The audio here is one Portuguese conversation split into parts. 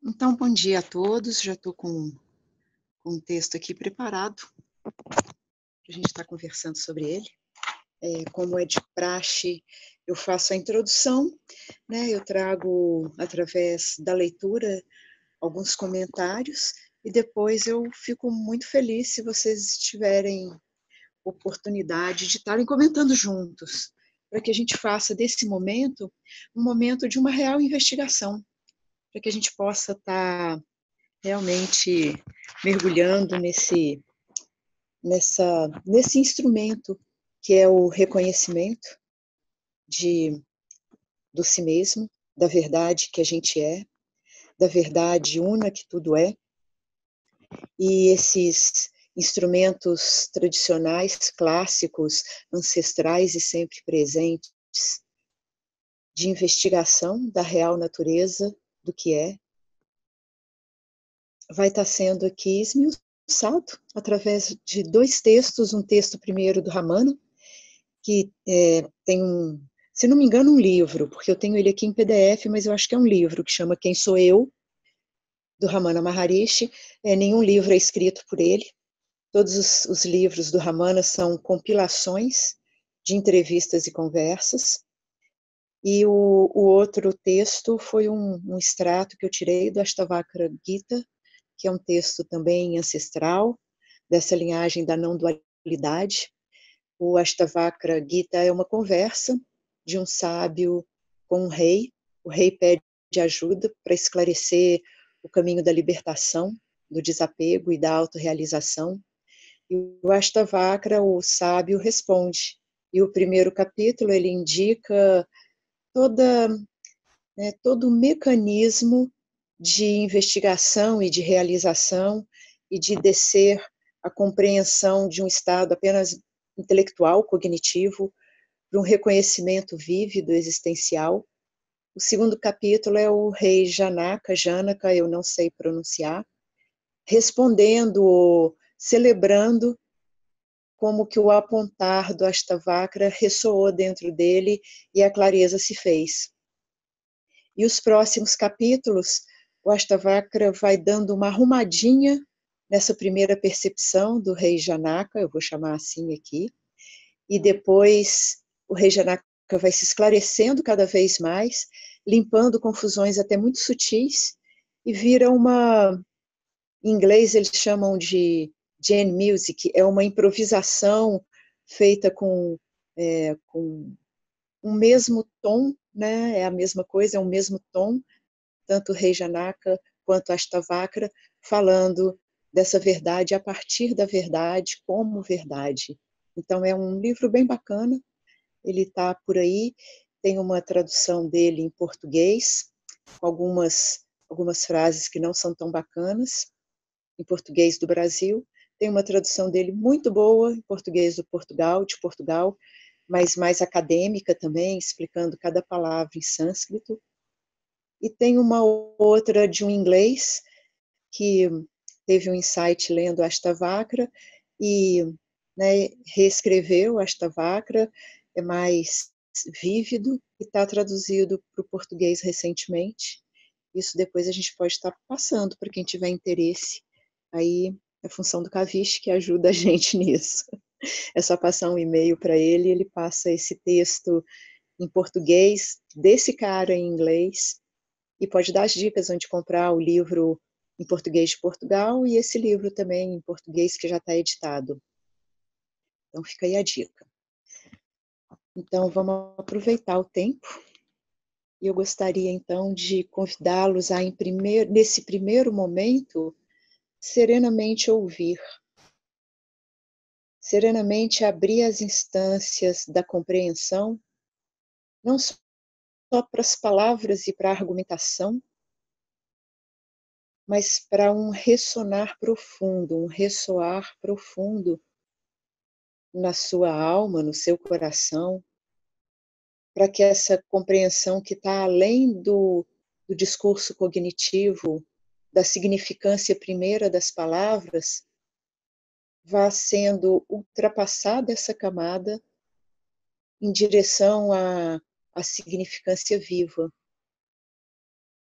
Então, bom dia a todos. Já estou com um texto aqui preparado para a gente estar conversando sobre ele. Como é de praxe, eu faço a introdução, né? Eu trago, através da leitura, alguns comentários e depois eu fico muito feliz se vocês tiverem oportunidade de estarem comentando juntos, para que a gente faça desse momento um momento de uma real investigação, para que a gente possa estar realmente mergulhando nesse instrumento que é o reconhecimento de, do si mesmo, da verdade que a gente é, da verdade una que tudo é, e esses instrumentos tradicionais, clássicos, ancestrais e sempre presentes, de investigação da real natureza do que é, vai estar sendo aqui esmiuçado através de dois textos, um texto primeiro do Ramana, que tem se não me engano, um livro, porque eu tenho ele aqui em PDF, mas eu acho que é um livro, que chama Quem Sou Eu, do Ramana Maharishi. Nenhum livro é escrito por ele, todos os livros do Ramana são compilações de entrevistas e conversas, e o outro texto foi um extrato que eu tirei do Ashtavakra Gita, que é um texto também ancestral, dessa linhagem da não dualidade. O Ashtavakra Gita é uma conversa de um sábio com um rei. O rei pede ajuda para esclarecer o caminho da libertação, do desapego e da autorrealização. E o Ashtavakra, o sábio, responde. E o primeiro capítulo ele indica todo o mecanismo de investigação e de realização e de descer a compreensão de um estado apenas intelectual, cognitivo, para um reconhecimento vívido, existencial. O segundo capítulo é o rei Janaka, eu não sei pronunciar, respondendo, celebrando como que o apontar do Ashtavakra ressoou dentro dele e a clareza se fez. E os próximos capítulos, o Ashtavakra vai dando uma arrumadinha nessa primeira percepção do rei Janaka, eu vou chamar assim aqui, e depois o rei Janaka vai se esclarecendo cada vez mais, limpando confusões até muito sutis, e vira em inglês eles chamam de Jane Music, é uma improvisação feita com um mesmo tom, né? É a mesma coisa, é o mesmo tom, tanto o rei Janaka quanto Ashtavakra, falando dessa verdade a partir da verdade, como verdade. Então é um livro bem bacana, ele está por aí, tem uma tradução dele em português, com algumas frases que não são tão bacanas, em português do Brasil, tem uma tradução dele muito boa em português de Portugal, mas mais acadêmica também, explicando cada palavra em sânscrito. E tem uma outra de um inglês que teve um insight lendo Ashtavakra e, né, reescreveu Ashtavakra, é mais vívido e está traduzido para o português recentemente. Isso depois a gente pode estar passando para quem tiver interesse. Aí é função do Kavish que ajuda a gente nisso. É só passar um e-mail para ele e ele passa esse texto em português, desse cara em inglês, e pode dar as dicas onde comprar o livro em português de Portugal e esse livro também em português que já está editado. Então fica aí a dica. Então vamos aproveitar o tempo e eu gostaria então de convidá-los a, nesse primeiro momento, serenamente ouvir, serenamente abrir as instâncias da compreensão, não só para as palavras e para a argumentação, mas para um ressonar profundo, um ressoar profundo na sua alma, no seu coração, para que essa compreensão que está além do discurso cognitivo, da significância primeira das palavras, vá sendo ultrapassada essa camada em direção à significância viva,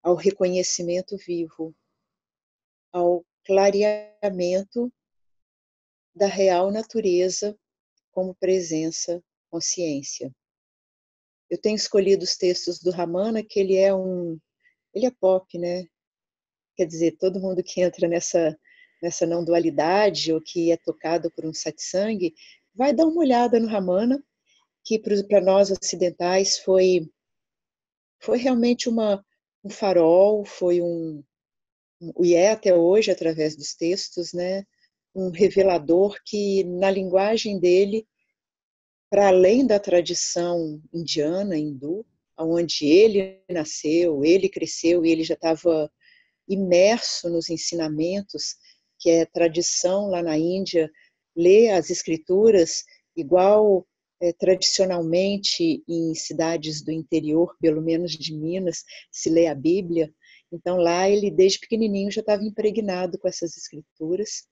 ao reconhecimento vivo, ao clareamento da real natureza como presença, consciência. Eu tenho escolhido os textos do Ramana, que ele é pop, né? Quer dizer, todo mundo que entra nessa não dualidade ou que é tocado por um satsang, vai dar uma olhada no Ramana, que para nós ocidentais foi realmente um farol, e é até hoje, através dos textos, né, um revelador que, na linguagem dele, para além da tradição indiana, hindu, onde ele nasceu, ele cresceu e ele já estava imerso nos ensinamentos, que é tradição lá na Índia, ler as escrituras igual tradicionalmente em cidades do interior, pelo menos de Minas, se lê a Bíblia. Então lá ele, desde pequenininho, já estava impregnado com essas escrituras,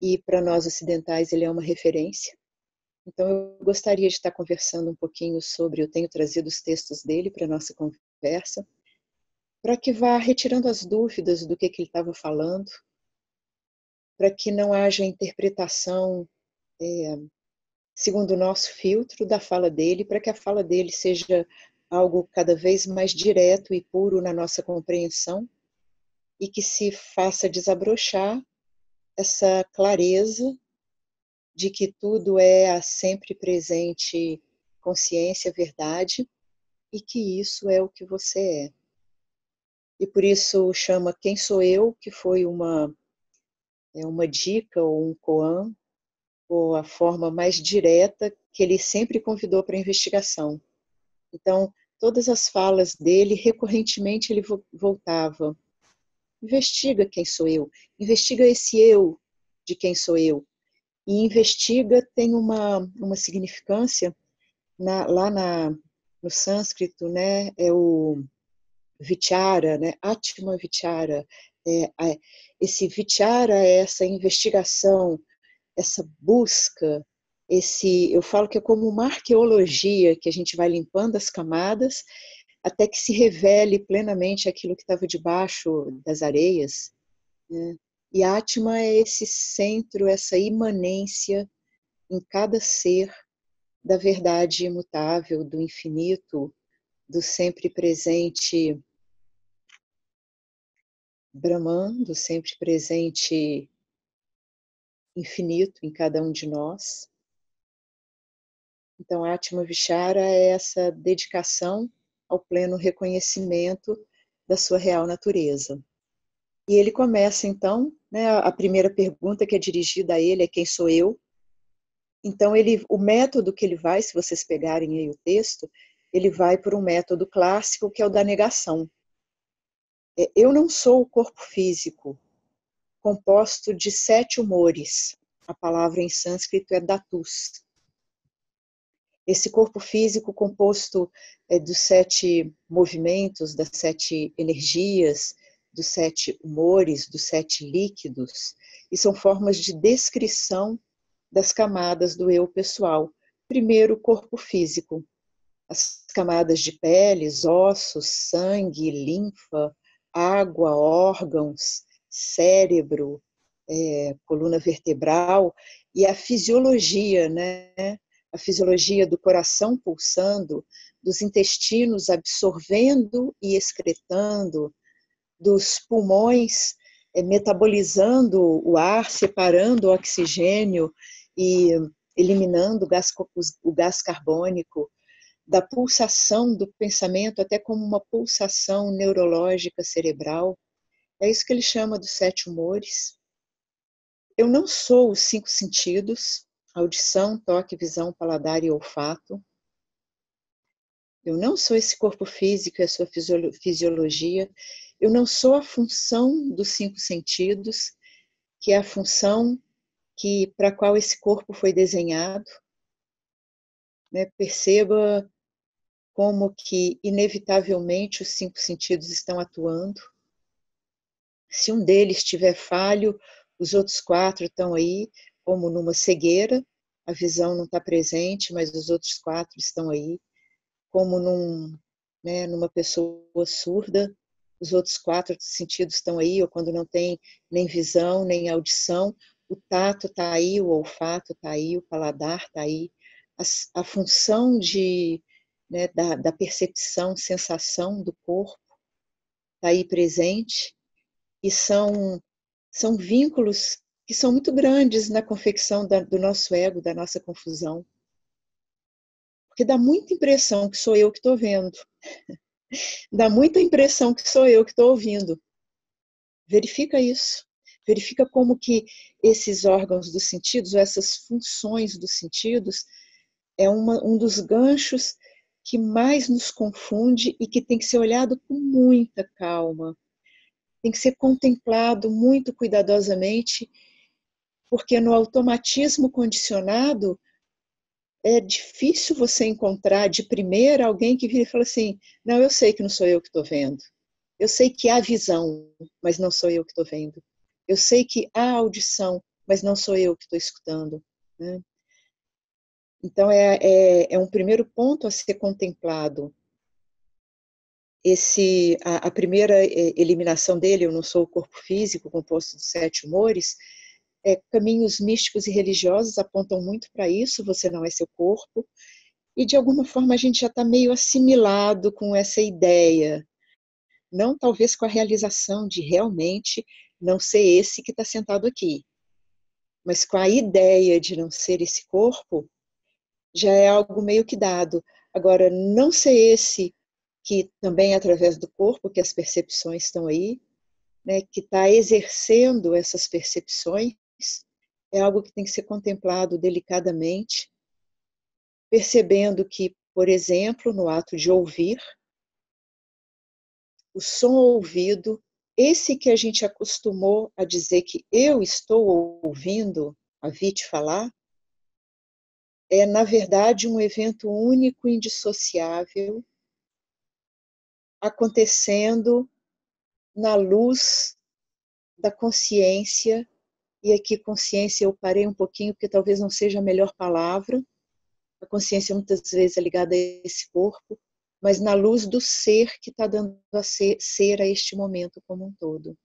e para nós ocidentais ele é uma referência. Então eu gostaria de estar conversando um pouquinho sobre, eu tenho trazido os textos dele para a nossa conversa, para que vá retirando as dúvidas do que ele estava falando, para que não haja interpretação segundo o nosso filtro da fala dele, para que a fala dele seja algo cada vez mais direto e puro na nossa compreensão, e que se faça desabrochar essa clareza de que tudo é a sempre presente consciência, verdade, e que isso é o que você é. E por isso chama Quem Sou Eu, que foi uma dica ou um koan, ou a forma mais direta que ele sempre convidou para a investigação. Então, todas as falas dele, recorrentemente ele voltava: investiga quem sou eu, investiga esse eu de quem sou eu. E investiga tem uma significância, no sânscrito, né, é o vichara, né, Atma Vichara. Esse vichara é essa investigação, essa busca, eu falo que é como uma arqueologia, que a gente vai limpando as camadas até que se revele plenamente aquilo que estava debaixo das areias, né? E Atma é esse centro, essa imanência em cada ser da verdade imutável, do infinito, do sempre presente Brahman, do sempre presente infinito em cada um de nós. Então, Atma Vichara é essa dedicação ao pleno reconhecimento da sua real natureza. E ele começa, então, né, a primeira pergunta que é dirigida a ele é: quem sou eu? Então, o método que ele vai, se vocês pegarem aí o texto, ele vai por um método clássico, que é o da negação. Eu não sou o corpo físico, composto de 7 humores. A palavra em sânscrito é dhatus. Esse corpo físico composto dos 7 movimentos, das 7 energias, dos 7 humores, dos 7 líquidos, e são formas de descrição das camadas do eu pessoal. Primeiro, o corpo físico, as camadas de peles, ossos, sangue, linfa, água, órgãos, cérebro, coluna vertebral, e a fisiologia, né? A fisiologia do coração pulsando, dos intestinos absorvendo e excretando, dos pulmões metabolizando o ar, separando o oxigênio e eliminando o gás carbônico, da pulsação do pensamento, até como uma pulsação neurológica cerebral. É isso que ele chama dos 7 humores. Eu não sou os 5 sentidos: audição, toque, visão, paladar e olfato. Eu não sou esse corpo físico e a sua fisiologia. Eu não sou a função dos 5 sentidos, que é a função para a qual esse corpo foi desenhado. Né? Perceba como que, inevitavelmente, os 5 sentidos estão atuando. Se um deles estiver falho, os outros 4 estão aí, como numa cegueira, a visão não está presente, mas os outros 4 estão aí, como numa pessoa surda, os outros 4 sentidos estão aí, ou quando não tem nem visão, nem audição, o tato está aí, o olfato está aí, o paladar está aí, a função né, da percepção, sensação do corpo está aí presente, e são vínculos que são muito grandes na confecção do nosso ego, da nossa confusão. Porque dá muita impressão que sou eu que estou vendo. Dá muita impressão que sou eu que estou ouvindo. Verifica isso. Verifica como que esses órgãos dos sentidos, ou essas funções dos sentidos, é um dos ganchos que mais nos confunde e que tem que ser olhado com muita calma. Tem que ser contemplado muito cuidadosamente, porque no automatismo condicionado é difícil você encontrar de primeira alguém que vira e fala assim, não, eu sei que não sou eu que estou vendo. Eu sei que há visão, mas não sou eu que estou vendo. Eu sei que há audição, mas não sou eu que estou escutando. Né? Então, é um primeiro ponto a ser contemplado. A primeira eliminação dele, eu não sou o corpo físico composto de 7 humores, caminhos místicos e religiosos apontam muito para isso, você não é seu corpo, e de alguma forma a gente já está meio assimilado com essa ideia, não talvez com a realização de realmente não ser esse que está sentado aqui, mas com a ideia de não ser esse corpo, já é algo meio que dado. Agora, não ser esse que também é através do corpo, que as percepções estão aí, né, que está exercendo essas percepções, é algo que tem que ser contemplado delicadamente, percebendo que, por exemplo, no ato de ouvir, o som ouvido, esse que a gente acostumou a dizer que eu estou ouvindo a Vite falar, é, na verdade, um evento único, indissociável, acontecendo na luz da consciência, e aqui consciência eu parei um pouquinho, porque talvez não seja a melhor palavra, a consciência muitas vezes é ligada a esse corpo, mas na luz do ser que está dando a ser a este momento como um todo.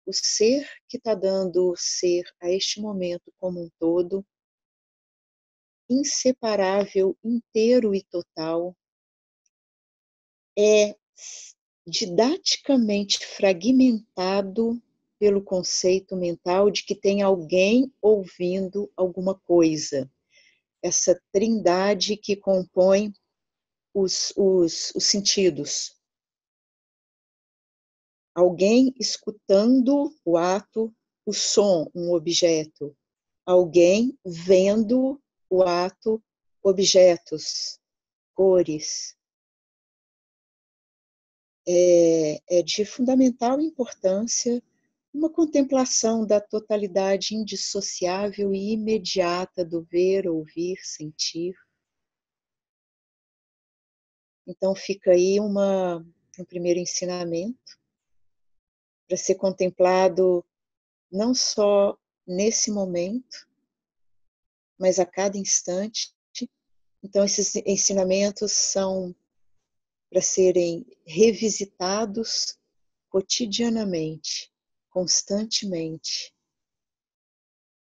O ser que está dando ser a este momento como um todo, inseparável, inteiro e total, é didaticamente fragmentado pelo conceito mental de que tem alguém ouvindo alguma coisa. Essa trindade que compõe os sentidos. Alguém escutando o ato, o som, um objeto. Alguém vendo o ato, objetos, cores. É de fundamental importância uma contemplação da totalidade indissociável e imediata do ver, ouvir, sentir. Então fica aí um primeiro ensinamento para ser contemplado não só nesse momento, mas a cada instante. Então esses ensinamentos são para serem revisitados cotidianamente, constantemente.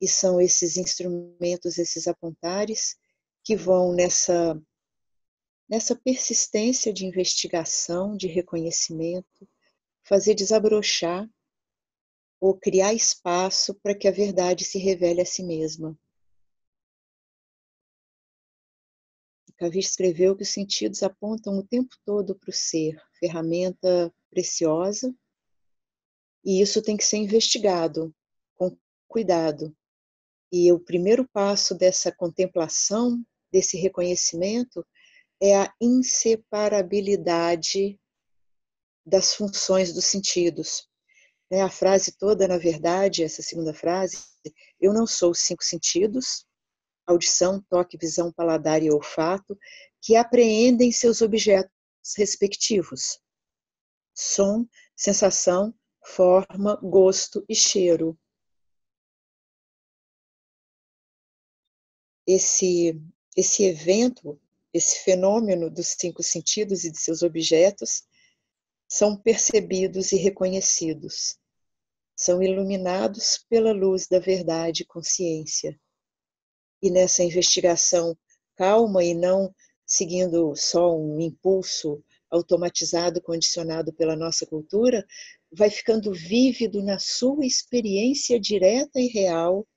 E são esses instrumentos, esses apontares, que vão nessa persistência de investigação, de reconhecimento, fazer desabrochar ou criar espaço para que a verdade se revele a si mesma. Cavich escreveu que os sentidos apontam o tempo todo para o ser, ferramenta preciosa, e isso tem que ser investigado com cuidado. E o primeiro passo dessa contemplação, desse reconhecimento, é a inseparabilidade das funções dos sentidos. A frase toda, na verdade, essa segunda frase, eu não sou os 5 sentidos, audição, toque, visão, paladar e olfato, que apreendem seus objetos respectivos. Som, sensação, forma, gosto e cheiro. Esse evento, esse fenômeno dos 5 sentidos e de seus objetos, são percebidos e reconhecidos, são iluminados pela luz da verdade e consciência. E nessa investigação calma e não seguindo só um impulso automatizado, condicionado pela nossa cultura, vai ficando vívido na sua experiência direta e real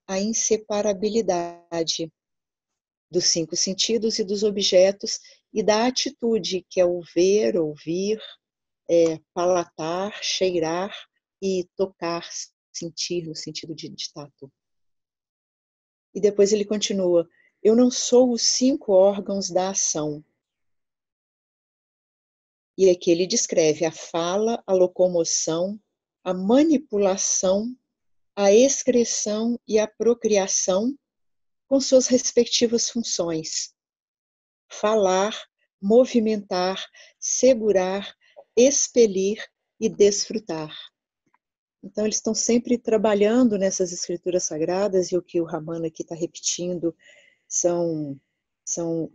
a inseparabilidade dos 5 sentidos e dos objetos e da atitude, que é o ver, ouvir, palatar, cheirar e tocar, sentir, no sentido de tato. E depois ele continua: eu não sou os 5 órgãos da ação. E aqui ele descreve a fala, a locomoção, a manipulação, a excreção e a procriação com suas respectivas funções. Falar, movimentar, segurar, expelir e desfrutar. Então, eles estão sempre trabalhando nessas escrituras sagradas, e o que o Ramana aqui está repetindo são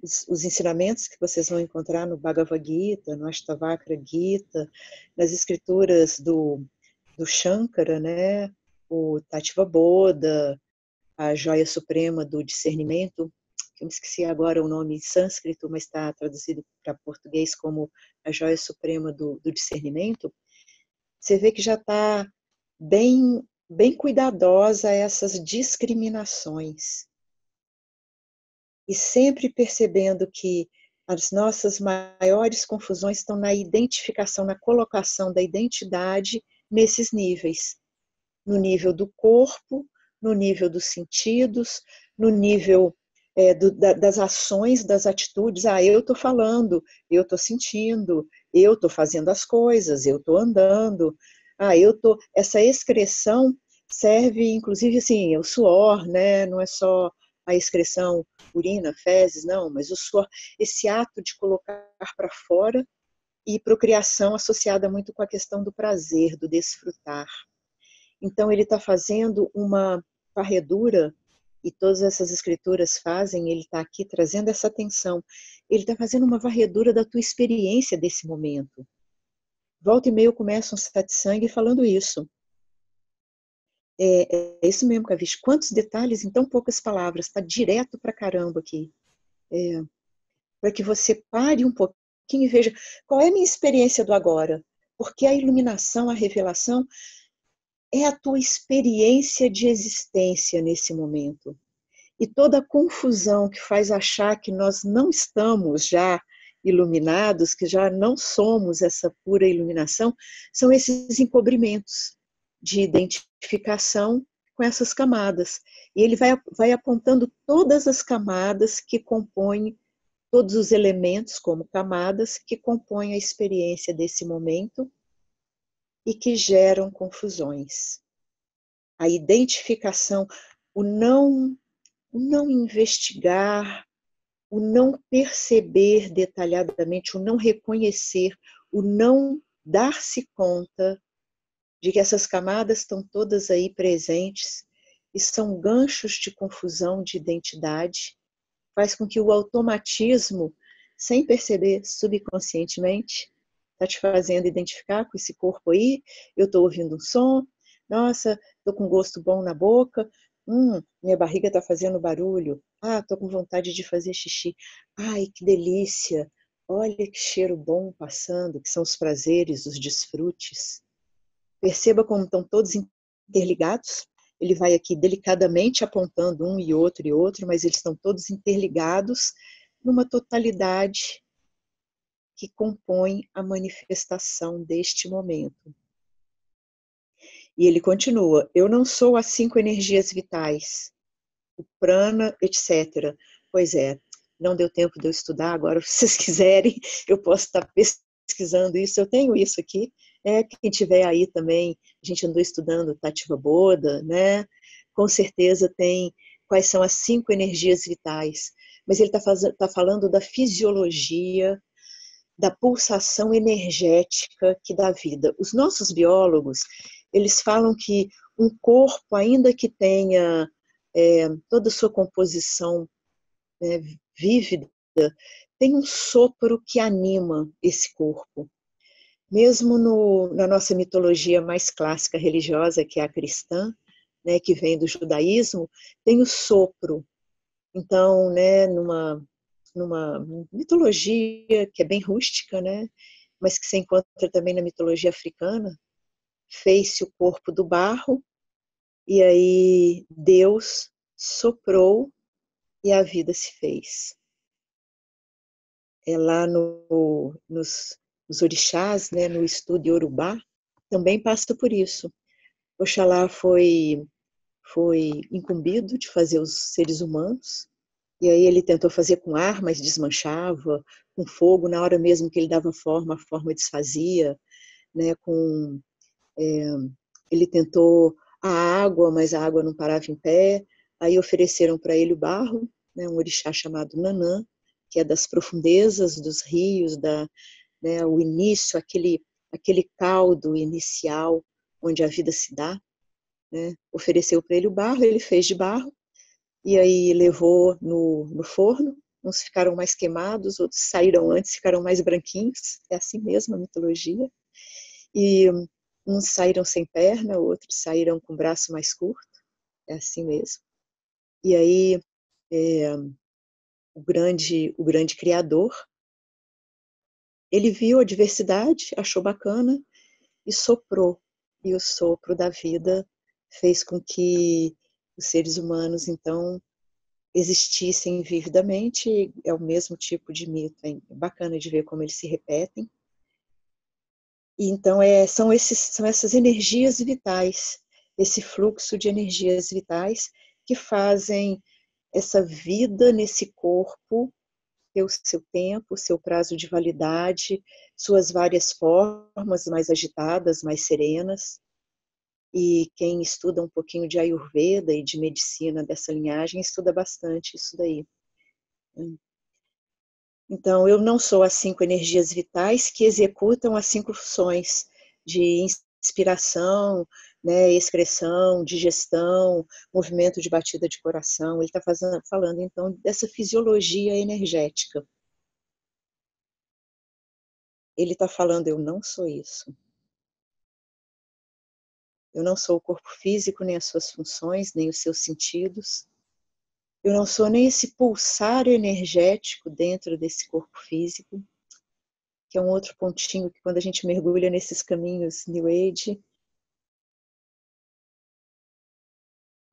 os ensinamentos que vocês vão encontrar no Bhagavad Gita, no Ashtavakra Gita, nas escrituras do Shankara, né? O Tattva-bodha, a joia suprema do discernimento, que eu me esqueci agora o nome em sânscrito, mas está traduzido para português como a joia suprema do discernimento. Você vê que já está bem cuidadosa essas discriminações. E sempre percebendo que as nossas maiores confusões estão na identificação, na colocação da identidade nesses níveis. No nível do corpo, no nível dos sentidos, no nível das ações, das atitudes. Eu estou falando, eu estou sentindo, eu estou fazendo as coisas, eu estou andando. Essa excreção serve, inclusive, assim, o suor, né? Não é só a excreção, urina, fezes, não, mas o suor, esse ato de colocar para fora, e procriação associada muito com a questão do prazer, do desfrutar. Então, ele está fazendo uma varredura, e todas essas escrituras fazem, ele está aqui trazendo essa atenção, ele está fazendo uma varredura da tua experiência desse momento. Volta e meia começa um satsang falando isso. É isso mesmo, Kavish. Quantos detalhes em tão poucas palavras, está direto pra caramba aqui. Para que você pare um pouquinho e veja qual é a minha experiência do agora. Porque a iluminação, a revelação, é a tua experiência de existência nesse momento. E toda a confusão que faz achar que nós não estamos já iluminados, que já não somos essa pura iluminação, são esses encobrimentos de identificação com essas camadas. E ele vai apontando todas as camadas que compõem, todos os elementos como camadas que compõem a experiência desse momento e que geram confusões. A identificação, o não investigar, o não perceber detalhadamente, o não reconhecer, o não dar-se conta de que essas camadas estão todas aí presentes e são ganchos de confusão de identidade, faz com que o automatismo, sem perceber subconscientemente, está te fazendo identificar com esse corpo aí, eu estou ouvindo um som, nossa, estou com gosto bom na boca, minha barriga está fazendo barulho, estou com vontade de fazer xixi, ai, que delícia, olha que cheiro bom passando, que são os prazeres, os desfrutes. Perceba como estão todos interligados. Ele vai aqui delicadamente apontando um e outro, mas eles estão todos interligados numa totalidade que compõe a manifestação deste momento. E ele continua: eu não sou as 5 energias vitais, o prana, etc. Pois é, não deu tempo de eu estudar, agora se vocês quiserem, eu posso estar pesquisando isso, eu tenho isso aqui. Quem tiver aí também, a gente andou estudando Tattva-bodha, né? Com certeza tem quais são as 5 energias vitais. Mas ele está falando da fisiologia, da pulsação energética que dá vida. Os nossos biólogos, eles falam que um corpo, ainda que tenha toda a sua composição vívida, tem um sopro que anima esse corpo. Mesmo na nossa mitologia mais clássica religiosa, que é a cristã, né, que vem do judaísmo, tem o sopro. Então, né, numa mitologia que é bem rústica, né, mas que se encontra também na mitologia africana, fez-se o corpo do barro, e aí Deus soprou e a vida se fez. É lá nos orixás, né, no estudo Yorubá, também passa por isso. Oxalá foi incumbido de fazer os seres humanos, e aí ele tentou fazer com ar, mas desmanchava, com fogo, na hora mesmo que ele dava forma, a forma desfazia, né, ele tentou a água, mas a água não parava em pé, aí ofereceram para ele o barro, né, um orixá chamado Nanã, que é das profundezas dos rios, né, o início, aquele caldo inicial onde a vida se dá, né, ofereceu para ele o barro, ele fez de barro, e aí levou no forno, uns ficaram mais queimados, outros saíram antes, ficaram mais branquinhos, é assim mesmo a mitologia, e uns saíram sem perna, outros saíram com o braço mais curto, é assim mesmo. E aí o grande criador, ele viu a diversidade, achou bacana e soprou. E o sopro da vida fez com que os seres humanos, então, existissem vividamente. É o mesmo tipo de mito, é bacana de ver como eles se repetem. E então são essas energias vitais, esse fluxo de energias vitais que fazem essa vida nesse corpo ter o seu tempo, o seu prazo de validade, suas várias formas mais agitadas, mais serenas. E quem estuda um pouquinho de Ayurveda e de medicina dessa linhagem estuda bastante isso daí. Então, eu não sou as 5 energias vitais que executam as 5 funções de inspiração, né, excreção, digestão, movimento de batida de coração. Ele está falando, então, dessa fisiologia energética. Ele está falando, eu não sou isso. Eu não sou o corpo físico, nem as suas funções, nem os seus sentidos. Eu não sou nem esse pulsar energético dentro desse corpo físico, que é um outro pontinho que quando a gente mergulha nesses caminhos New Age,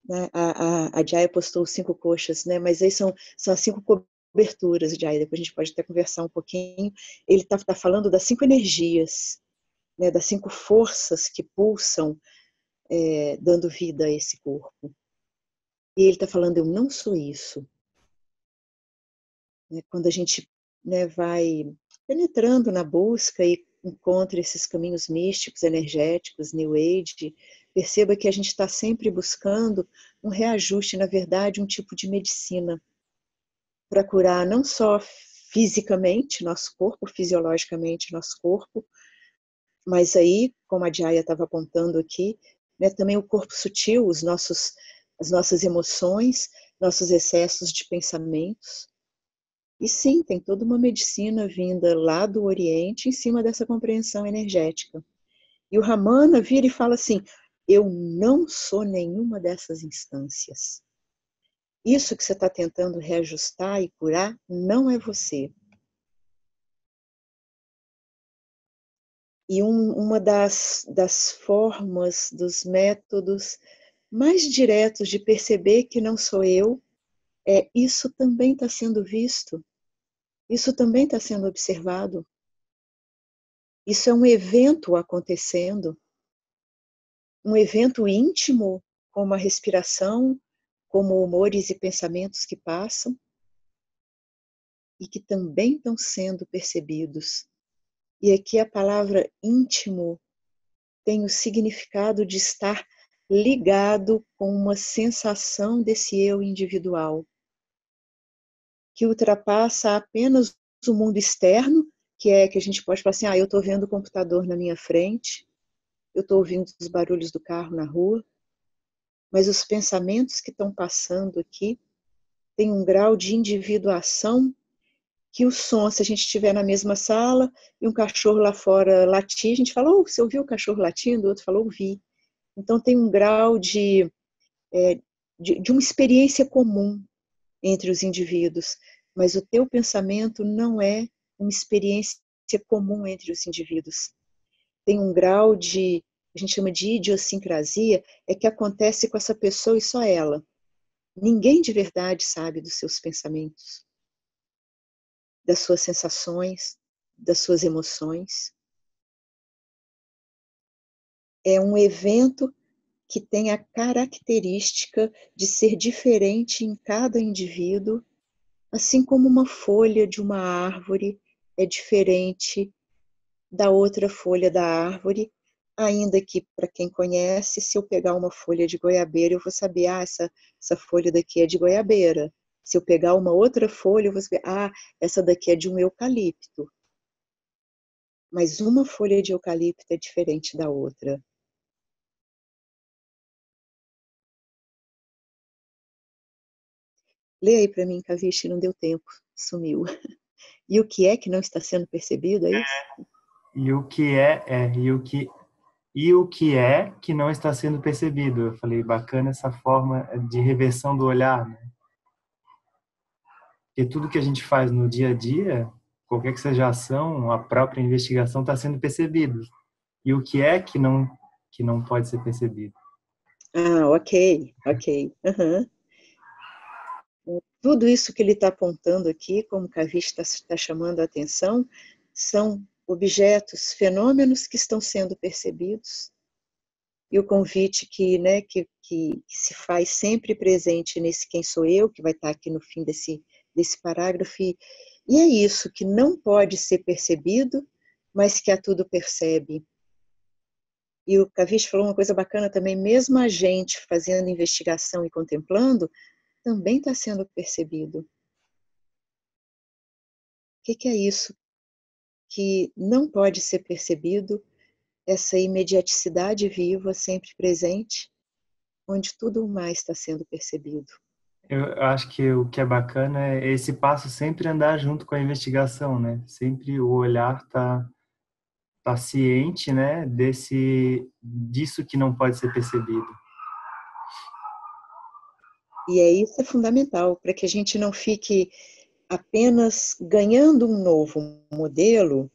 né, a Jaya postou 5 coxas, né, mas aí são as 5 coberturas, Jaya, depois a gente pode até conversar um pouquinho. Ele está falando das 5 energias, né, das 5 forças que pulsam, dando vida a esse corpo. E ele está falando, eu não sou isso. Quando a gente, né, vai penetrando na busca e encontra esses caminhos místicos, energéticos, New Age, perceba que a gente está sempre buscando um reajuste, na verdade, um tipo de medicina para curar não só fisicamente nosso corpo, fisiologicamente nosso corpo, mas aí, como a Jaya estava apontando aqui, né, também o corpo sutil, as nossas emoções, nossos excessos de pensamentos. E sim, tem toda uma medicina vinda lá do Oriente em cima dessa compreensão energética. E o Ramana vira e fala assim, eu não sou nenhuma dessas instâncias. Isso que você está tentando reajustar e curar não é você. E uma das formas, dos métodos mais diretos de perceber que não sou eu, isso também está sendo visto, isso também está sendo observado. Isso é um evento acontecendo, um evento íntimo, como a respiração, como humores e pensamentos que passam, e que também estão sendo percebidos. E aqui a palavra íntimo tem o significado de estar ligado com uma sensação desse eu individual, que ultrapassa apenas o mundo externo, que é que a gente pode falar assim, eu estou vendo o computador na minha frente, eu estou ouvindo os barulhos do carro na rua, mas os pensamentos que estão passando aqui têm um grau de individuação que o som, se a gente estiver na mesma sala e um cachorro lá fora latir, a gente fala, oh, você ouviu o cachorro latindo? O outro falou, ouvi. Então tem um grau de uma experiência comum entre os indivíduos, mas o teu pensamento não é uma experiência comum entre os indivíduos. Tem um grau a gente chama de idiosincrasia, é que acontece com essa pessoa e só ela. Ninguém de verdade sabe dos seus pensamentos, das suas sensações, das suas emoções. É um evento que tem a característica de ser diferente em cada indivíduo, assim como uma folha de uma árvore é diferente da outra folha da árvore, ainda que, para quem conhece, se eu pegar uma folha de goiabeira, eu vou saber, essa folha daqui é de goiabeira. Se eu pegar uma outra folha, eu vou saber, essa daqui é de um eucalipto. Mas uma folha de eucalipto é diferente da outra. Lê aí para mim, Caviche, não deu tempo, sumiu. E o que é que não está sendo percebido, é isso? E o que é que não está sendo percebido. Eu falei, bacana essa forma de reversão do olhar, né? Porque tudo que a gente faz no dia a dia, qualquer que seja a ação, a própria investigação está sendo percebido. E o que é que não pode ser percebido? Ok. Uhum. Tudo isso que ele está apontando aqui, como Caviche está chamando a atenção, são objetos, fenômenos que estão sendo percebidos. E o convite que se faz sempre presente nesse Quem Sou Eu, que vai estar aqui no fim desse parágrafo, e é isso, que não pode ser percebido, mas que a tudo percebe. E o Caviche falou uma coisa bacana também, mesmo a gente fazendo investigação e contemplando, também está sendo percebido. O que é isso que não pode ser percebido, essa imediaticidade viva, sempre presente, onde tudo mais está sendo percebido? Eu acho que o que é bacana é esse passo sempre andar junto com a investigação, né? Sempre o olhar tá ciente, né, disso que não pode ser percebido. E isso é fundamental, para que a gente não fique apenas ganhando um novo modelo,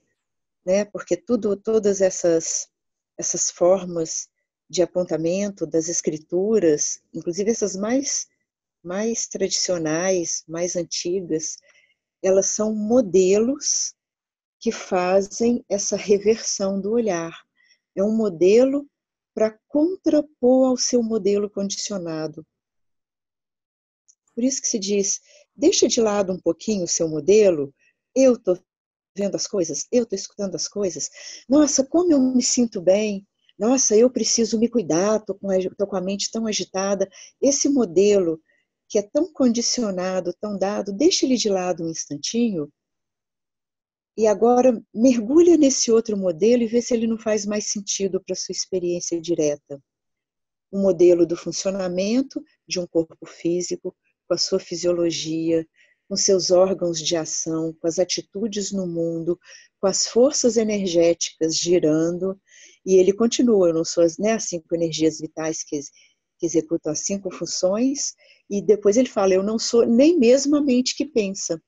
né? Porque todas essas formas de apontamento das escrituras, inclusive essas mais tradicionais, mais antigas, elas são modelos que fazem essa reversão do olhar. É um modelo para contrapor ao seu modelo condicionado. Por isso que se diz, deixa de lado um pouquinho o seu modelo, eu estou vendo as coisas, eu estou escutando as coisas. Nossa, como eu me sinto bem. Nossa, eu preciso me cuidar, estou com a mente tão agitada. Esse modelo que é tão condicionado, tão dado, deixa ele de lado um instantinho e agora mergulha nesse outro modelo e vê se ele não faz mais sentido para a sua experiência direta. Um modelo do funcionamento de um corpo físico, com a sua fisiologia, com seus órgãos de ação, com as atitudes no mundo, com as forças energéticas girando, e ele continua, eu não sou as 5 energias vitais que executam as 5 funções, e depois ele fala, eu não sou nem mesmo a mente que pensa.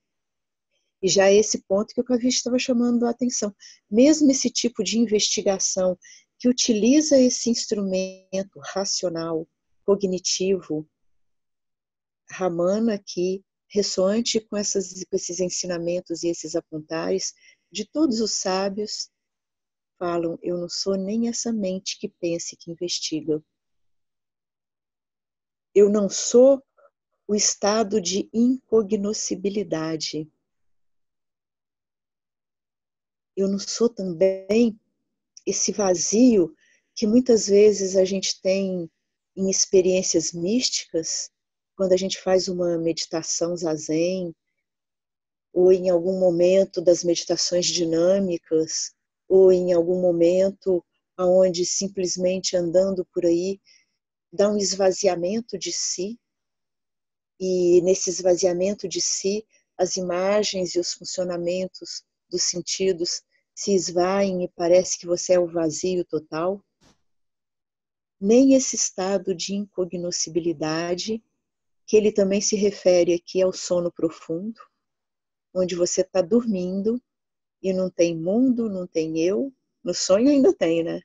E já é esse ponto que o Caviche estava chamando a atenção. Mesmo esse tipo de investigação que utiliza esse instrumento racional, cognitivo, Ramana, aqui, ressoante com esses ensinamentos e esses apontares de todos os sábios, falam, eu não sou nem essa mente que pensa e que investiga. Eu não sou o estado de incognoscibilidade. Eu não sou também esse vazio que muitas vezes a gente tem em experiências místicas, quando a gente faz uma meditação zazen, ou em algum momento das meditações dinâmicas, ou em algum momento onde simplesmente andando por aí dá um esvaziamento de si, e nesse esvaziamento de si as imagens e os funcionamentos dos sentidos se esvaem e parece que você é o vazio total. Nem esse estado de incognoscibilidade, que ele também se refere aqui ao sono profundo, onde você está dormindo e não tem mundo, não tem eu. No sonho ainda tem, né?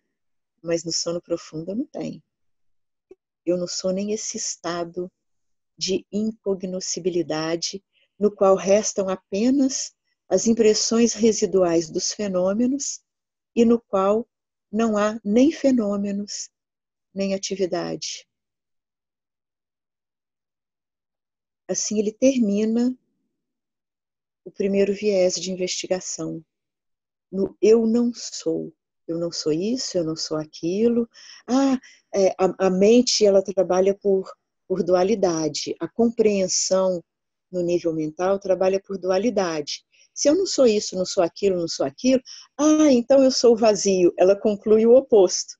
Mas no sono profundo não tem. Eu não sou nem esse estado de incognoscibilidade, no qual restam apenas as impressões residuais dos fenômenos e no qual não há nem fenômenos, nem atividade. Assim ele termina o primeiro viés de investigação, no eu não sou. Eu não sou isso, eu não sou aquilo. A mente ela trabalha por dualidade. A compreensão no nível mental trabalha por dualidade. Se eu não sou isso, não sou aquilo, não sou aquilo, então eu sou vazio. Ela conclui o oposto.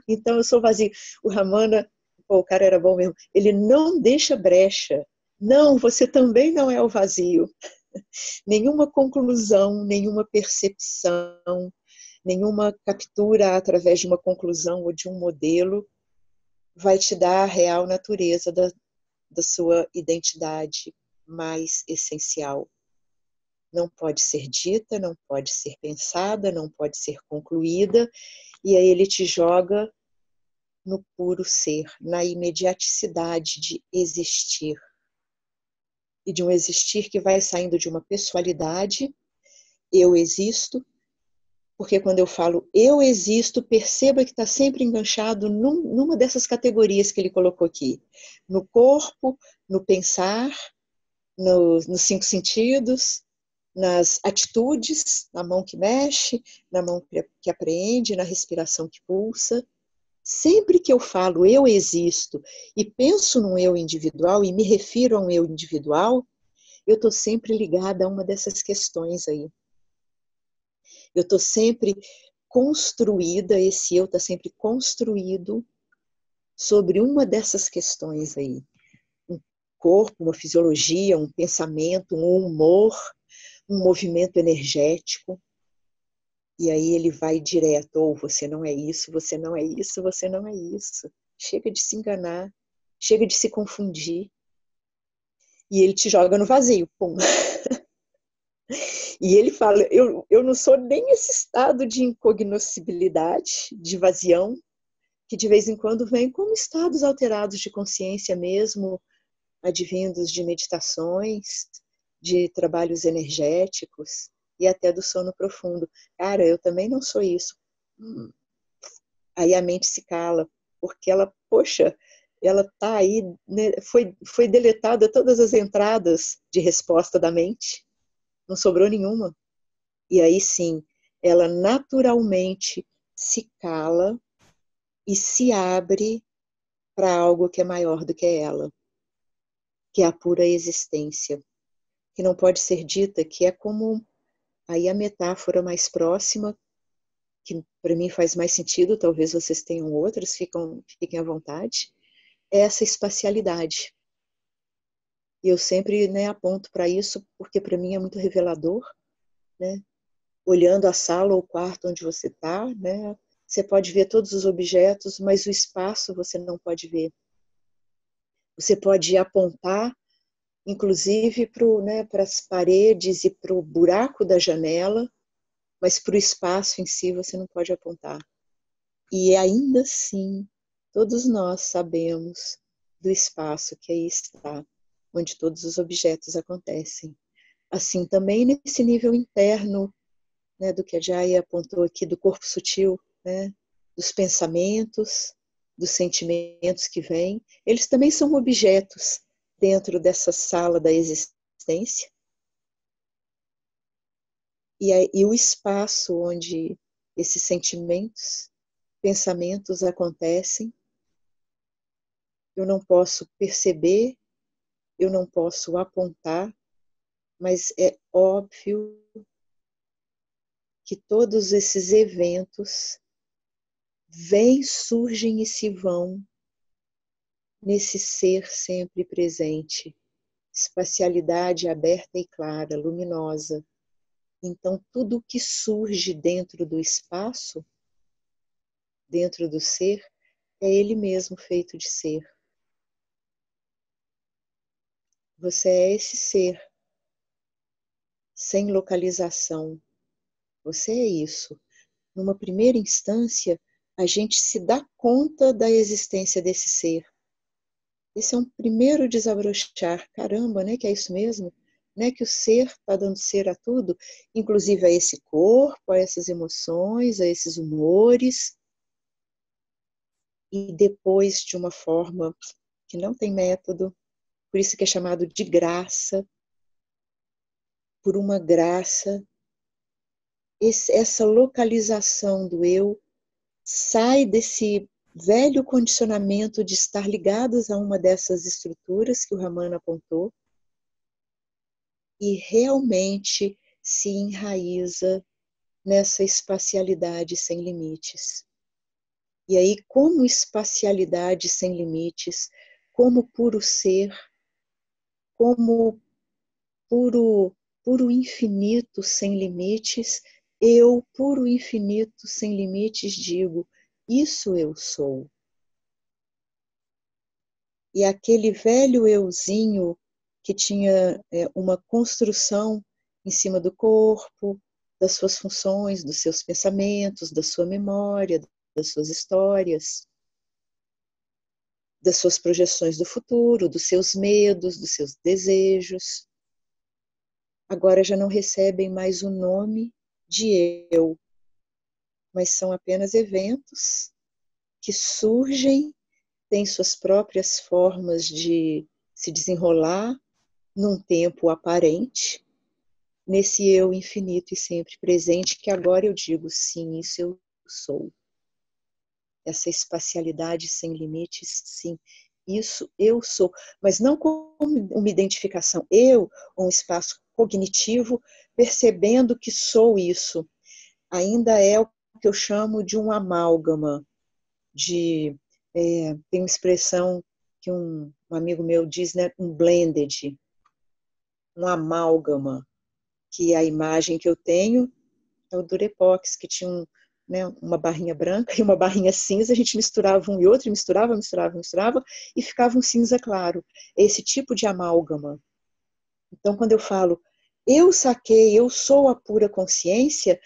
Então eu sou vazio. O Ramana, o cara era bom mesmo, ele não deixa brecha. Não, você também não é o vazio. Nenhuma conclusão, nenhuma percepção, nenhuma captura através de uma conclusão ou de um modelo vai te dar a real natureza da sua identidade mais essencial. Não pode ser dita, não pode ser pensada, não pode ser concluída, e aí ele te joga no puro ser, na imediaticidade de existir. E de um existir que vai saindo de uma pessoalidade, eu existo, porque quando eu falo eu existo, perceba que está sempre enganchado numa dessas categorias que ele colocou aqui. No corpo, no pensar, nos cinco sentidos, nas atitudes, na mão que mexe, na mão que apreende, na respiração que pulsa. Sempre que eu falo eu existo e penso num eu individual e me refiro a um eu individual, eu estou sempre ligada a uma dessas questões aí. Eu estou sempre construída, esse eu está sempre construído sobre uma dessas questões aí. Um corpo, uma fisiologia, um pensamento, um humor, um movimento energético. E aí ele vai direto, ou você não é isso, você não é isso, você não é isso. Chega de se enganar, chega de se confundir. E ele te joga no vazio, pum. E ele fala, eu não sou nem esse estado de incognoscibilidade, de vazião, que de vez em quando vem como estados alterados de consciência mesmo, advindos de meditações, de trabalhos energéticos e até do sono profundo. Cara, eu também não sou isso. Aí a mente se cala, porque ela, poxa, ela está aí, né? Foi deletada todas as entradas de resposta da mente, não sobrou nenhuma. E aí sim, ela naturalmente se cala e se abre para algo que é maior do que ela, que é a pura existência, que não pode ser dita, que é como aí a metáfora mais próxima, que para mim faz mais sentido, talvez vocês tenham outras, fiquem à vontade, é essa espacialidade. E eu sempre, né, aponto para isso, porque para mim é muito revelador, né? Olhando a sala ou o quarto onde você está, né? Você pode ver todos os objetos, mas o espaço você não pode ver. Você pode apontar, inclusive, para as paredes e para o buraco da janela, mas para o espaço em si você não pode apontar. E ainda assim, todos nós sabemos do espaço que aí está, onde todos os objetos acontecem. Assim também nesse nível interno, né, do que a Jaya apontou aqui, do corpo sutil, né, dos pensamentos, dos sentimentos que vêm, eles também são objetos dentro dessa sala da existência. E o espaço onde esses sentimentos, pensamentos acontecem, eu não posso perceber, eu não posso apontar, mas é óbvio que todos esses eventos vêm, surgem e se vão nesse ser sempre presente, espacialidade aberta e clara, luminosa. Então, tudo que surge dentro do espaço, dentro do ser, é ele mesmo feito de ser. Você é esse ser, sem localização. Você é isso. Numa primeira instância, a gente se dá conta da existência desse ser. Esse é um primeiro desabrochar. Caramba, né? Que é isso mesmo? Né, que o ser está dando ser a tudo, inclusive a esse corpo, a essas emoções, a esses humores. E depois, de uma forma que não tem método, por isso que é chamado de graça, por uma graça, essa localização do eu sai desse velho condicionamento de estar ligados a uma dessas estruturas que o Ramana apontou e realmente se enraiza nessa espacialidade sem limites. E aí, como espacialidade sem limites, como puro ser, como puro infinito sem limites, eu, puro infinito sem limites, digo, isso eu sou. E aquele velho euzinho que tinha uma construção em cima do corpo, das suas funções, dos seus pensamentos, da sua memória, das suas histórias, das suas projeções do futuro, dos seus medos, dos seus desejos, agora já não recebem mais o nome de eu, mas são apenas eventos que surgem, têm suas próprias formas de se desenrolar num tempo aparente, nesse eu infinito e sempre presente, que agora eu digo, sim, isso eu sou. Essa espacialidade sem limites, sim, isso eu sou. Mas não como uma identificação, eu, um espaço cognitivo, percebendo que sou isso. Ainda é o que eu chamo de um amálgama, tem uma expressão que um amigo meu diz, né, um blended, um amálgama, que a imagem que eu tenho é o Durepox, que tinha né, uma barrinha branca e uma barrinha cinza, a gente misturava um e outro, misturava, e ficava um cinza claro. Esse tipo de amálgama. Então, quando eu falo, eu saquei, eu sou a pura consciência,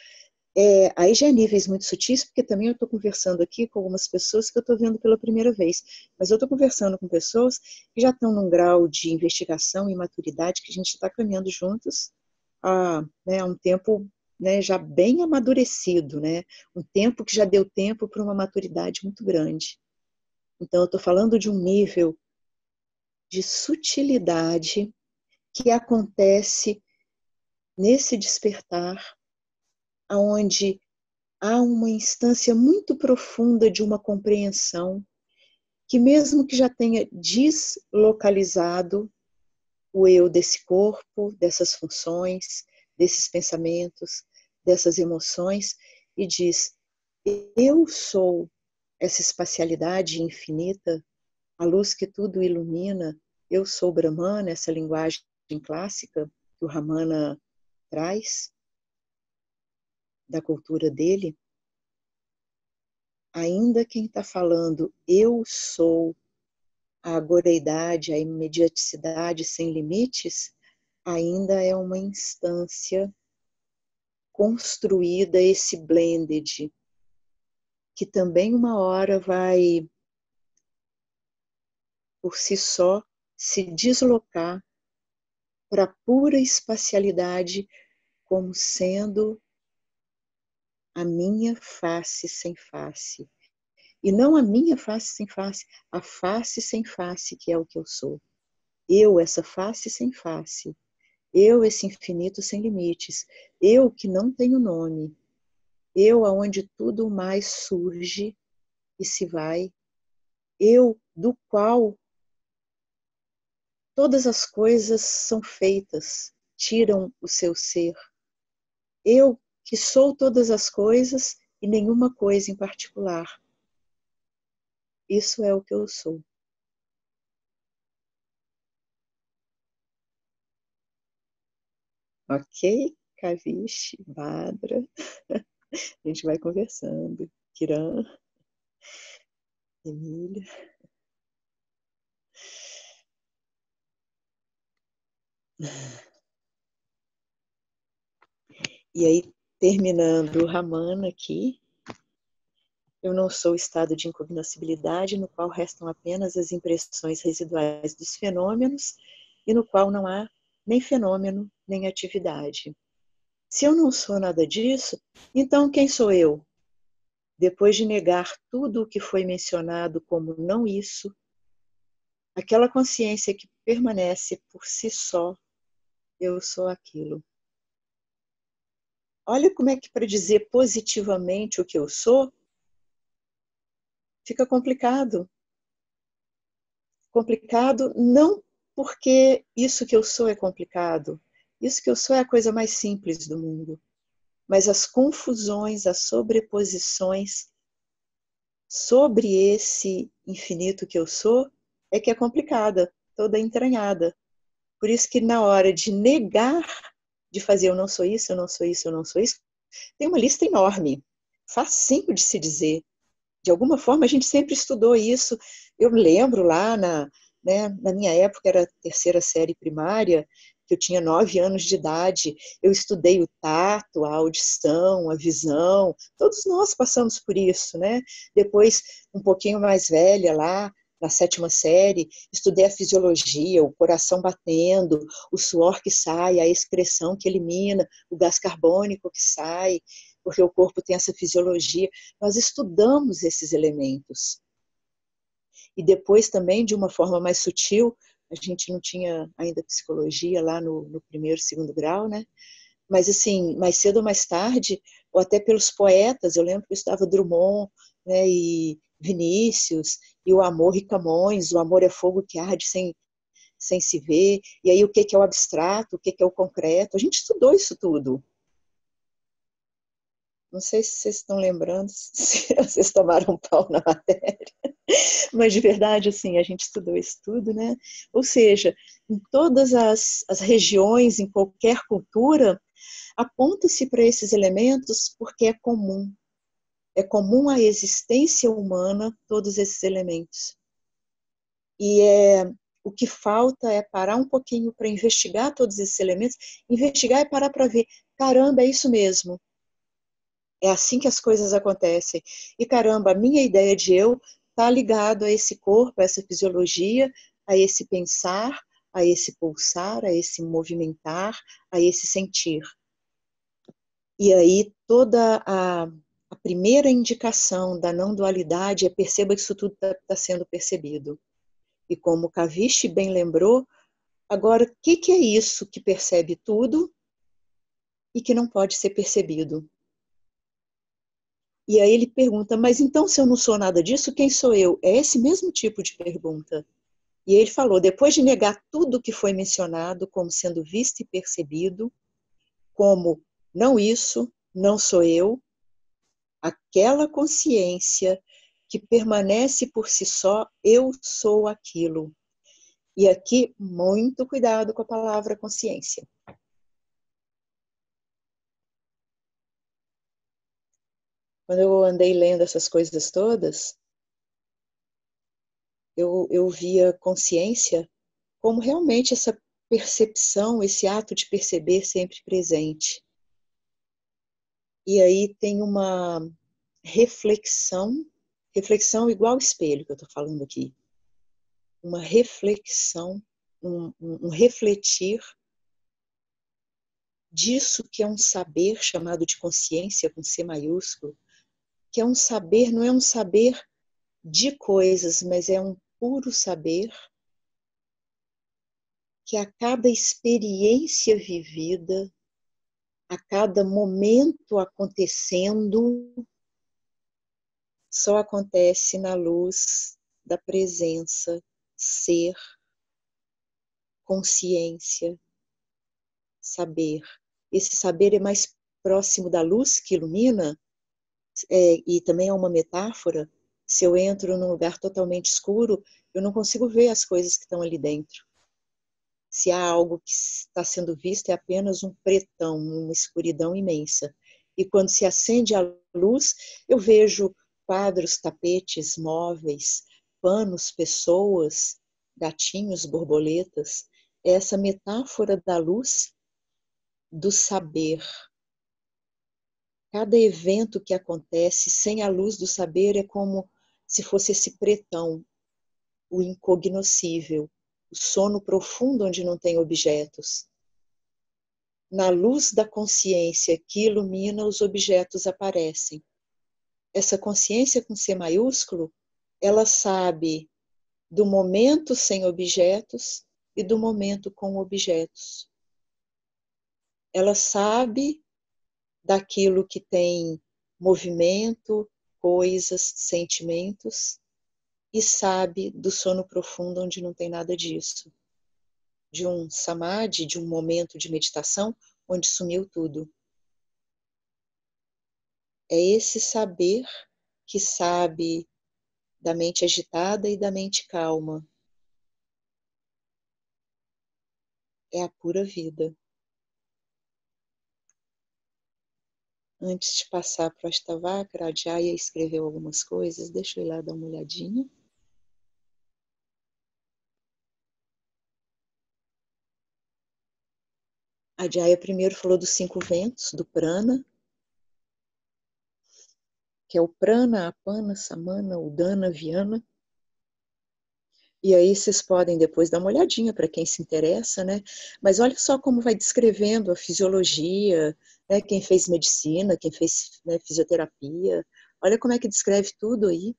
aí já é níveis muito sutis, porque também eu estou conversando aqui com algumas pessoas que eu estou vendo pela primeira vez, mas eu estou conversando com pessoas que já estão num grau de investigação e maturidade que a gente está caminhando juntos há um tempo, né, já bem amadurecido, né, um tempo que já deu tempo para uma maturidade muito grande. Então eu estou falando de um nível de sutilidade que acontece nesse despertar, onde há uma instância muito profunda de uma compreensão que, mesmo que já tenha deslocalizado o eu desse corpo, dessas funções, desses pensamentos, dessas emoções, e diz, eu sou essa espacialidade infinita, a luz que tudo ilumina, eu sou Brahmana, essa linguagem clássica que o Ramana traz, da cultura dele. Ainda quem está falando eu sou, a agoreidade, a imediaticidade sem limites, ainda é uma instância construída, esse blended, que também uma hora vai, por si só, se deslocar para a pura espacialidade como sendo a minha face sem face. E não a minha face sem face, a face sem face, que é o que eu sou. Eu, essa face sem face. Eu, esse infinito sem limites. Eu que não tenho nome. Eu, aonde tudo mais surge e se vai. Eu, do qual todas as coisas são feitas, tiram o seu ser. Eu, que sou todas as coisas e nenhuma coisa em particular. Isso é o que eu sou. Ok, Kavish, Badra. A gente vai conversando. Kiran, Emília. E aí, terminando o Ramana aqui, eu não sou o estado de incognoscibilidade no qual restam apenas as impressões residuais dos fenômenos e no qual não há nem fenômeno, nem atividade. Se eu não sou nada disso, então quem sou eu? Depois de negar tudo o que foi mencionado como não isso, aquela consciência que permanece por si só, eu sou aquilo. Olha como é que para dizer positivamente o que eu sou, fica complicado. Complicado não porque isso que eu sou é complicado. Isso que eu sou é a coisa mais simples do mundo. Mas as confusões, as sobreposições sobre esse infinito que eu sou é que é complicada, toda entranhada. Por isso que na hora de negar, de fazer eu não sou isso, eu não sou isso, eu não sou isso, tem uma lista enorme, facinho de se dizer. De alguma forma a gente sempre estudou isso. Eu lembro lá na minha época era a terceira série primária, que eu tinha 9 anos de idade, eu estudei o tato, a audição, a visão, todos nós passamos por isso, né? Depois, um pouquinho mais velha lá, na sétima série, estudei a fisiologia, o coração batendo, o suor que sai, a excreção que elimina, o gás carbônico que sai, porque o corpo tem essa fisiologia. Nós estudamos esses elementos. E depois também, de uma forma mais sutil, a gente não tinha ainda psicologia lá no primeiro, segundo grau, né? Mas assim, mais cedo ou mais tarde, ou até pelos poetas, eu lembro que eu estudava Drummond, né, e Vinícius, e o amor e Camões, o amor é fogo que arde sem se ver, e aí o que é o abstrato, o que é o concreto, a gente estudou isso tudo. Não sei se vocês estão lembrando, se vocês tomaram um pau na matéria, mas de verdade, assim, a gente estudou isso tudo, né? Ou seja, em todas as regiões, em qualquer cultura, aponta-se para esses elementos porque é comum. É comum à existência humana todos esses elementos. E o que falta é parar um pouquinho para investigar todos esses elementos. Investigar é parar para ver, caramba, é isso mesmo. É assim que as coisas acontecem. E caramba, a minha ideia de eu está ligado a esse corpo, a essa fisiologia, a esse pensar, a esse pulsar, a esse movimentar, a esse sentir. E aí toda a primeira indicação da não dualidade é perceba que isso tudo está sendo percebido. E como Kavish bem lembrou, agora o que é isso que percebe tudo e que não pode ser percebido? E aí ele pergunta, mas então se eu não sou nada disso, quem sou eu? É esse mesmo tipo de pergunta. E ele falou, depois de negar tudo que foi mencionado como sendo visto e percebido, como não isso, não sou eu, aquela consciência que permanece por si só, eu sou aquilo. E aqui, muito cuidado com a palavra consciência. Quando eu andei lendo essas coisas todas, eu via consciência como realmente essa percepção, esse ato de perceber sempre presente. E aí tem uma reflexão, reflexão igual espelho que eu estou falando aqui, uma reflexão, um refletir disso que é um saber chamado de consciência com C maiúsculo, que é um saber, não é um saber de coisas, mas é um puro saber que a cada experiência vivida, a cada momento acontecendo, só acontece na luz da presença, ser, consciência, saber. Esse saber é mais próximo da luz que ilumina, e também é uma metáfora. Se eu entro num lugar totalmente escuro, eu não consigo ver as coisas que estão ali dentro. Se há algo que está sendo visto, é apenas um pretão, uma escuridão imensa. E quando se acende a luz, eu vejo quadros, tapetes, móveis, panos, pessoas, gatinhos, borboletas. É essa metáfora da luz, do saber. Cada evento que acontece sem a luz do saber é como se fosse esse pretão, o incognoscível, o sono profundo onde não tem objetos. Na luz da consciência que ilumina, os objetos aparecem. Essa consciência com C maiúsculo, ela sabe do momento sem objetos e do momento com objetos. Ela sabe daquilo que tem movimento, coisas, sentimentos, e sabe do sono profundo onde não tem nada disso. De um samadhi, de um momento de meditação onde sumiu tudo. É esse saber que sabe da mente agitada e da mente calma. É a pura vida. Antes de passar para o Ashtavakra, a Jaya escreveu algumas coisas. Deixa eu ir lá dar uma olhadinha. A Jaya primeiro falou dos 5 ventos, do prana, que é o prana, apana, samana, udana, viana. E aí vocês podem depois dar uma olhadinha para quem se interessa, né? Mas olha só como vai descrevendo a fisiologia, né? Quem fez medicina, quem fez, né, fisioterapia. Olha como é que descreve tudo aí.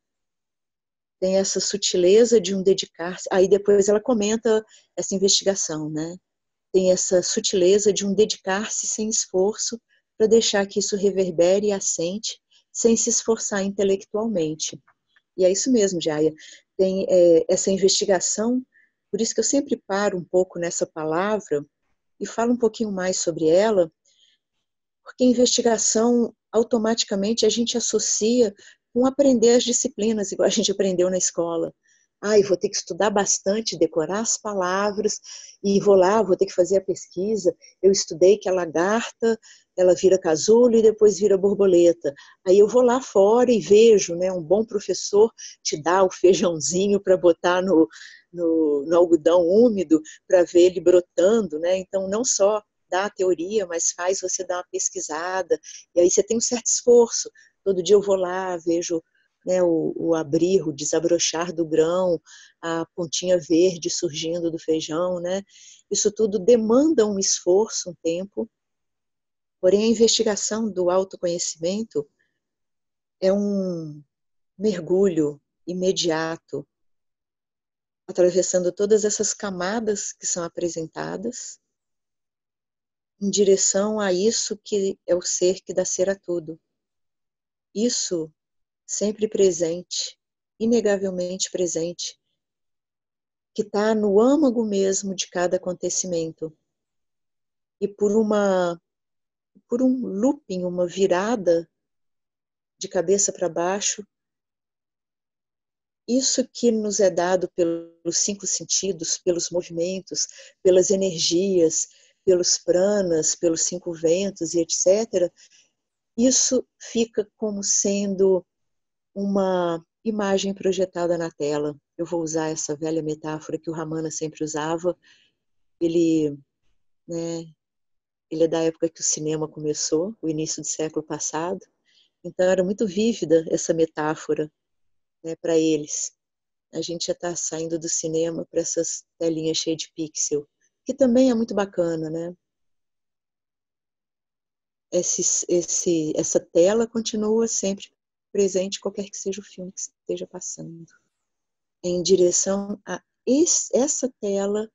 Tem essa sutileza de um dedicar-se. Aí depois ela comenta essa investigação, né? Tem essa sutileza de um dedicar-se sem esforço para deixar que isso reverbere e assente, sem se esforçar intelectualmente. E é isso mesmo, Jaya. Tem essa investigação, por isso que eu sempre paro um pouco nessa palavra e falo um pouquinho mais sobre ela, porque investigação, automaticamente, a gente associa com aprender as disciplinas, igual a gente aprendeu na escola. Eu vou ter que estudar bastante, decorar as palavras, e vou lá, vou ter que fazer a pesquisa. Eu estudei que a lagarta, ela vira casulo e depois vira borboleta. Aí eu vou lá fora e vejo, né, um bom professor te dá o feijãozinho para botar no algodão úmido, para ver ele brotando, né? Então, não só dá a teoria, mas faz você dar uma pesquisada, e aí você tem um certo esforço. Todo dia eu vou lá, vejo, né, o abrir, o desabrochar do grão, a pontinha verde surgindo do feijão, né? Isso tudo demanda um esforço, um tempo, porém a investigação do autoconhecimento é um mergulho imediato, atravessando todas essas camadas que são apresentadas, em direção a isso que é o ser que dá ser a tudo. Isso sempre presente, inegavelmente presente, que está no âmago mesmo de cada acontecimento. E por um looping, uma virada de cabeça para baixo, isso que nos é dado pelos 5 sentidos, pelos movimentos, pelas energias, pelos pranas, pelos 5 ventos e etc., isso fica como sendo uma imagem projetada na tela. Eu vou usar essa velha metáfora que o Ramana sempre usava. Ele, né, ele é da época que o cinema começou, o início do século passado. Então era muito vívida essa metáfora, né, para eles. A gente já está saindo do cinema para essas telinhas cheias de pixel, que também é muito bacana, né? Essa tela continua sempre presente, qualquer que seja o filme que esteja passando. Em direção a essa tela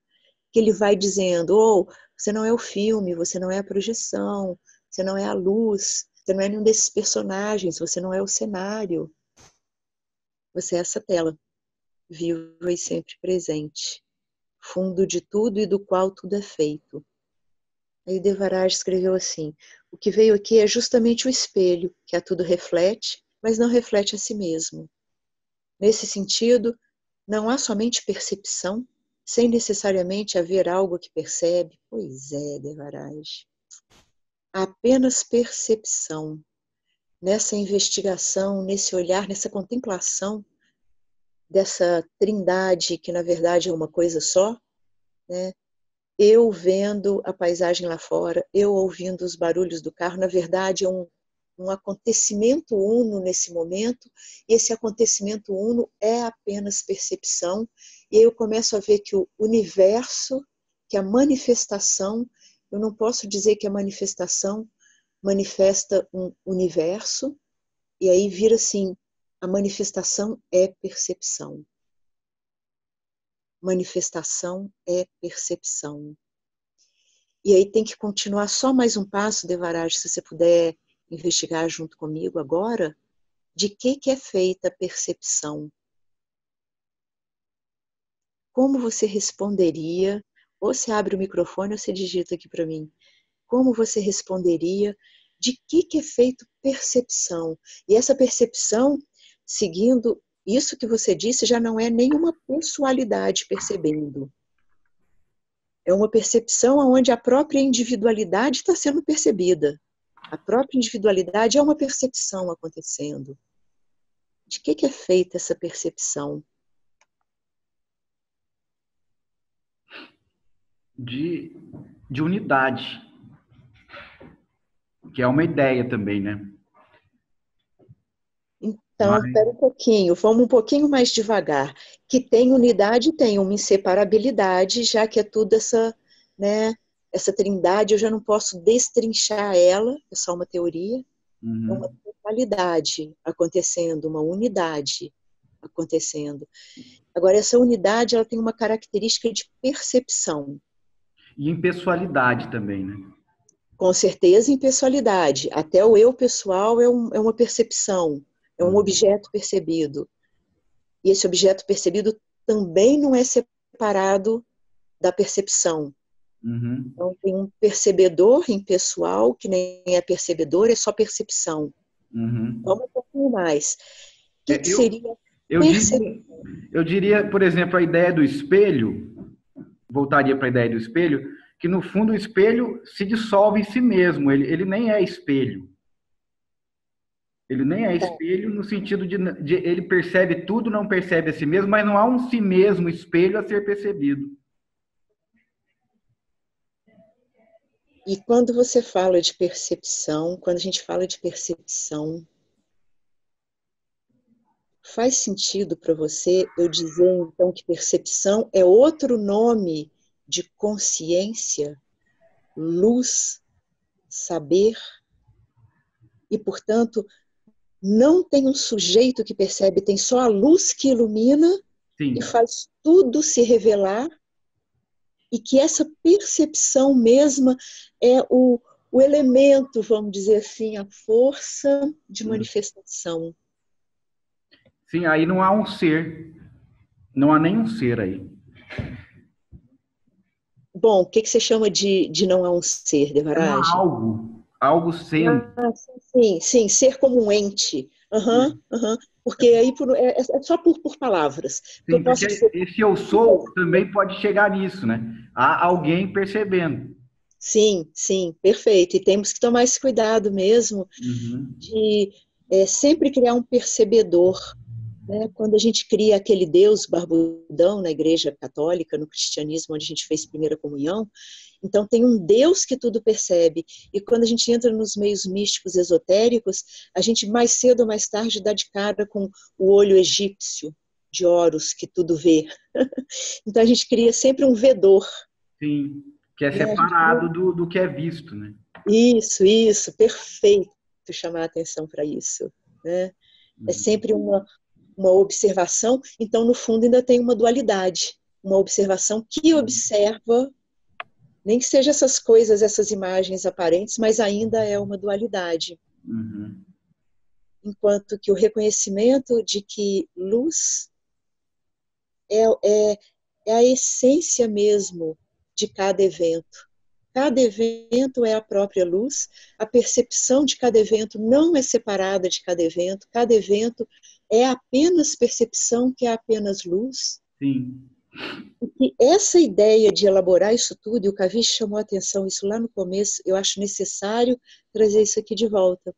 que ele vai dizendo, você não é o filme, você não é a projeção, você não é a luz, você não é nenhum desses personagens, você não é o cenário. Você é essa tela, viva e sempre presente, fundo de tudo e do qual tudo é feito. Aí Devaraj escreveu assim, o que veio aqui é justamente o espelho, que a tudo reflete, mas não reflete a si mesmo. Nesse sentido, não há somente percepção, sem necessariamente haver algo que percebe. Pois é, Devaraj. Apenas percepção. Nessa investigação, nesse olhar, nessa contemplação dessa trindade que na verdade é uma coisa só, né? Eu vendo a paisagem lá fora, eu ouvindo os barulhos do carro, na verdade é um acontecimento uno nesse momento, e esse acontecimento uno é apenas percepção, e aí eu começo a ver que o universo, que a manifestação, eu não posso dizer que a manifestação manifesta um universo, e aí vira assim, a manifestação é percepção. Manifestação é percepção. E aí tem que continuar só mais um passo, Devaraj, se você puder investigar junto comigo agora, de que é feita a percepção. Como você responderia, ou você abre o microfone ou você digita aqui para mim, como você responderia de que é feito percepção. E essa percepção, seguindo isso que você disse, já não é nenhuma pessoalidade percebendo. É uma percepção onde a própria individualidade está sendo percebida. A própria individualidade é uma percepção acontecendo. De que é feita essa percepção? De unidade, que é uma ideia também, né? Então, espera um pouquinho, vamos um pouquinho mais devagar. Que tem unidade, tem uma inseparabilidade, já que é tudo essa, né, essa trindade, eu já não posso destrinchar ela, é só uma teoria, é uma totalidade acontecendo, uma unidade acontecendo. Agora, essa unidade, ela tem uma característica de percepção. E impessoalidade também, né? Com certeza, impessoalidade. Até o eu pessoal é uma percepção, é um objeto percebido. E esse objeto percebido também não é separado da percepção. Então, tem um percebedor impessoal, que nem é percebedor, é só percepção. Vamos um pouquinho mais. O que seria percepção? Eu diria, por exemplo, a ideia do espelho, voltaria para a ideia do espelho, que no fundo o espelho se dissolve em si mesmo, ele nem é espelho. Ele nem é espelho no sentido de ele percebe tudo, não percebe a si mesmo, mas não há um si mesmo espelho a ser percebido. E quando você fala de percepção, quando a gente fala de percepção, faz sentido para você eu dizer então que percepção é outro nome de consciência, luz, saber, e portanto não tem um sujeito que percebe, tem só a luz que ilumina e faz tudo se revelar, e que essa percepção mesma é o elemento, vamos dizer assim, a força de manifestação. Sim, aí não há um ser, não há nenhum ser aí. Bom, o que você chama de não há um ser, Devaraj? Algo sendo. Ah, sim, ser como um ente. Porque aí é só por palavras. Sim, eu posso dizer, esse eu sou também pode chegar nisso, né? Há alguém percebendo. Sim, perfeito. E temos que tomar esse cuidado mesmo de sempre criar um percebedor. Né? Quando a gente cria aquele Deus barbudão na Igreja Católica, no cristianismo, onde a gente fez primeira comunhão, então tem um Deus que tudo percebe. E quando a gente entra nos meios místicos esotéricos, a gente mais cedo ou mais tarde dá de cara com o olho egípcio de Horus, que tudo vê. Então a gente cria sempre um vedor. Sim, que é separado do que é visto, né? Isso, perfeito chamar a atenção para isso. Né? É sempre uma observação, então no fundo ainda tem uma dualidade, uma observação que observa, nem que seja essas coisas, essas imagens aparentes, mas ainda é uma dualidade. Enquanto que o reconhecimento de que luz é a essência mesmo de cada evento. Cada evento é a própria luz, a percepção de cada evento não é separada de cada evento é apenas percepção, que é apenas luz. Sim. E essa ideia de elaborar isso tudo, e o Kavish chamou a atenção isso lá no começo, eu acho necessário trazer isso aqui de volta.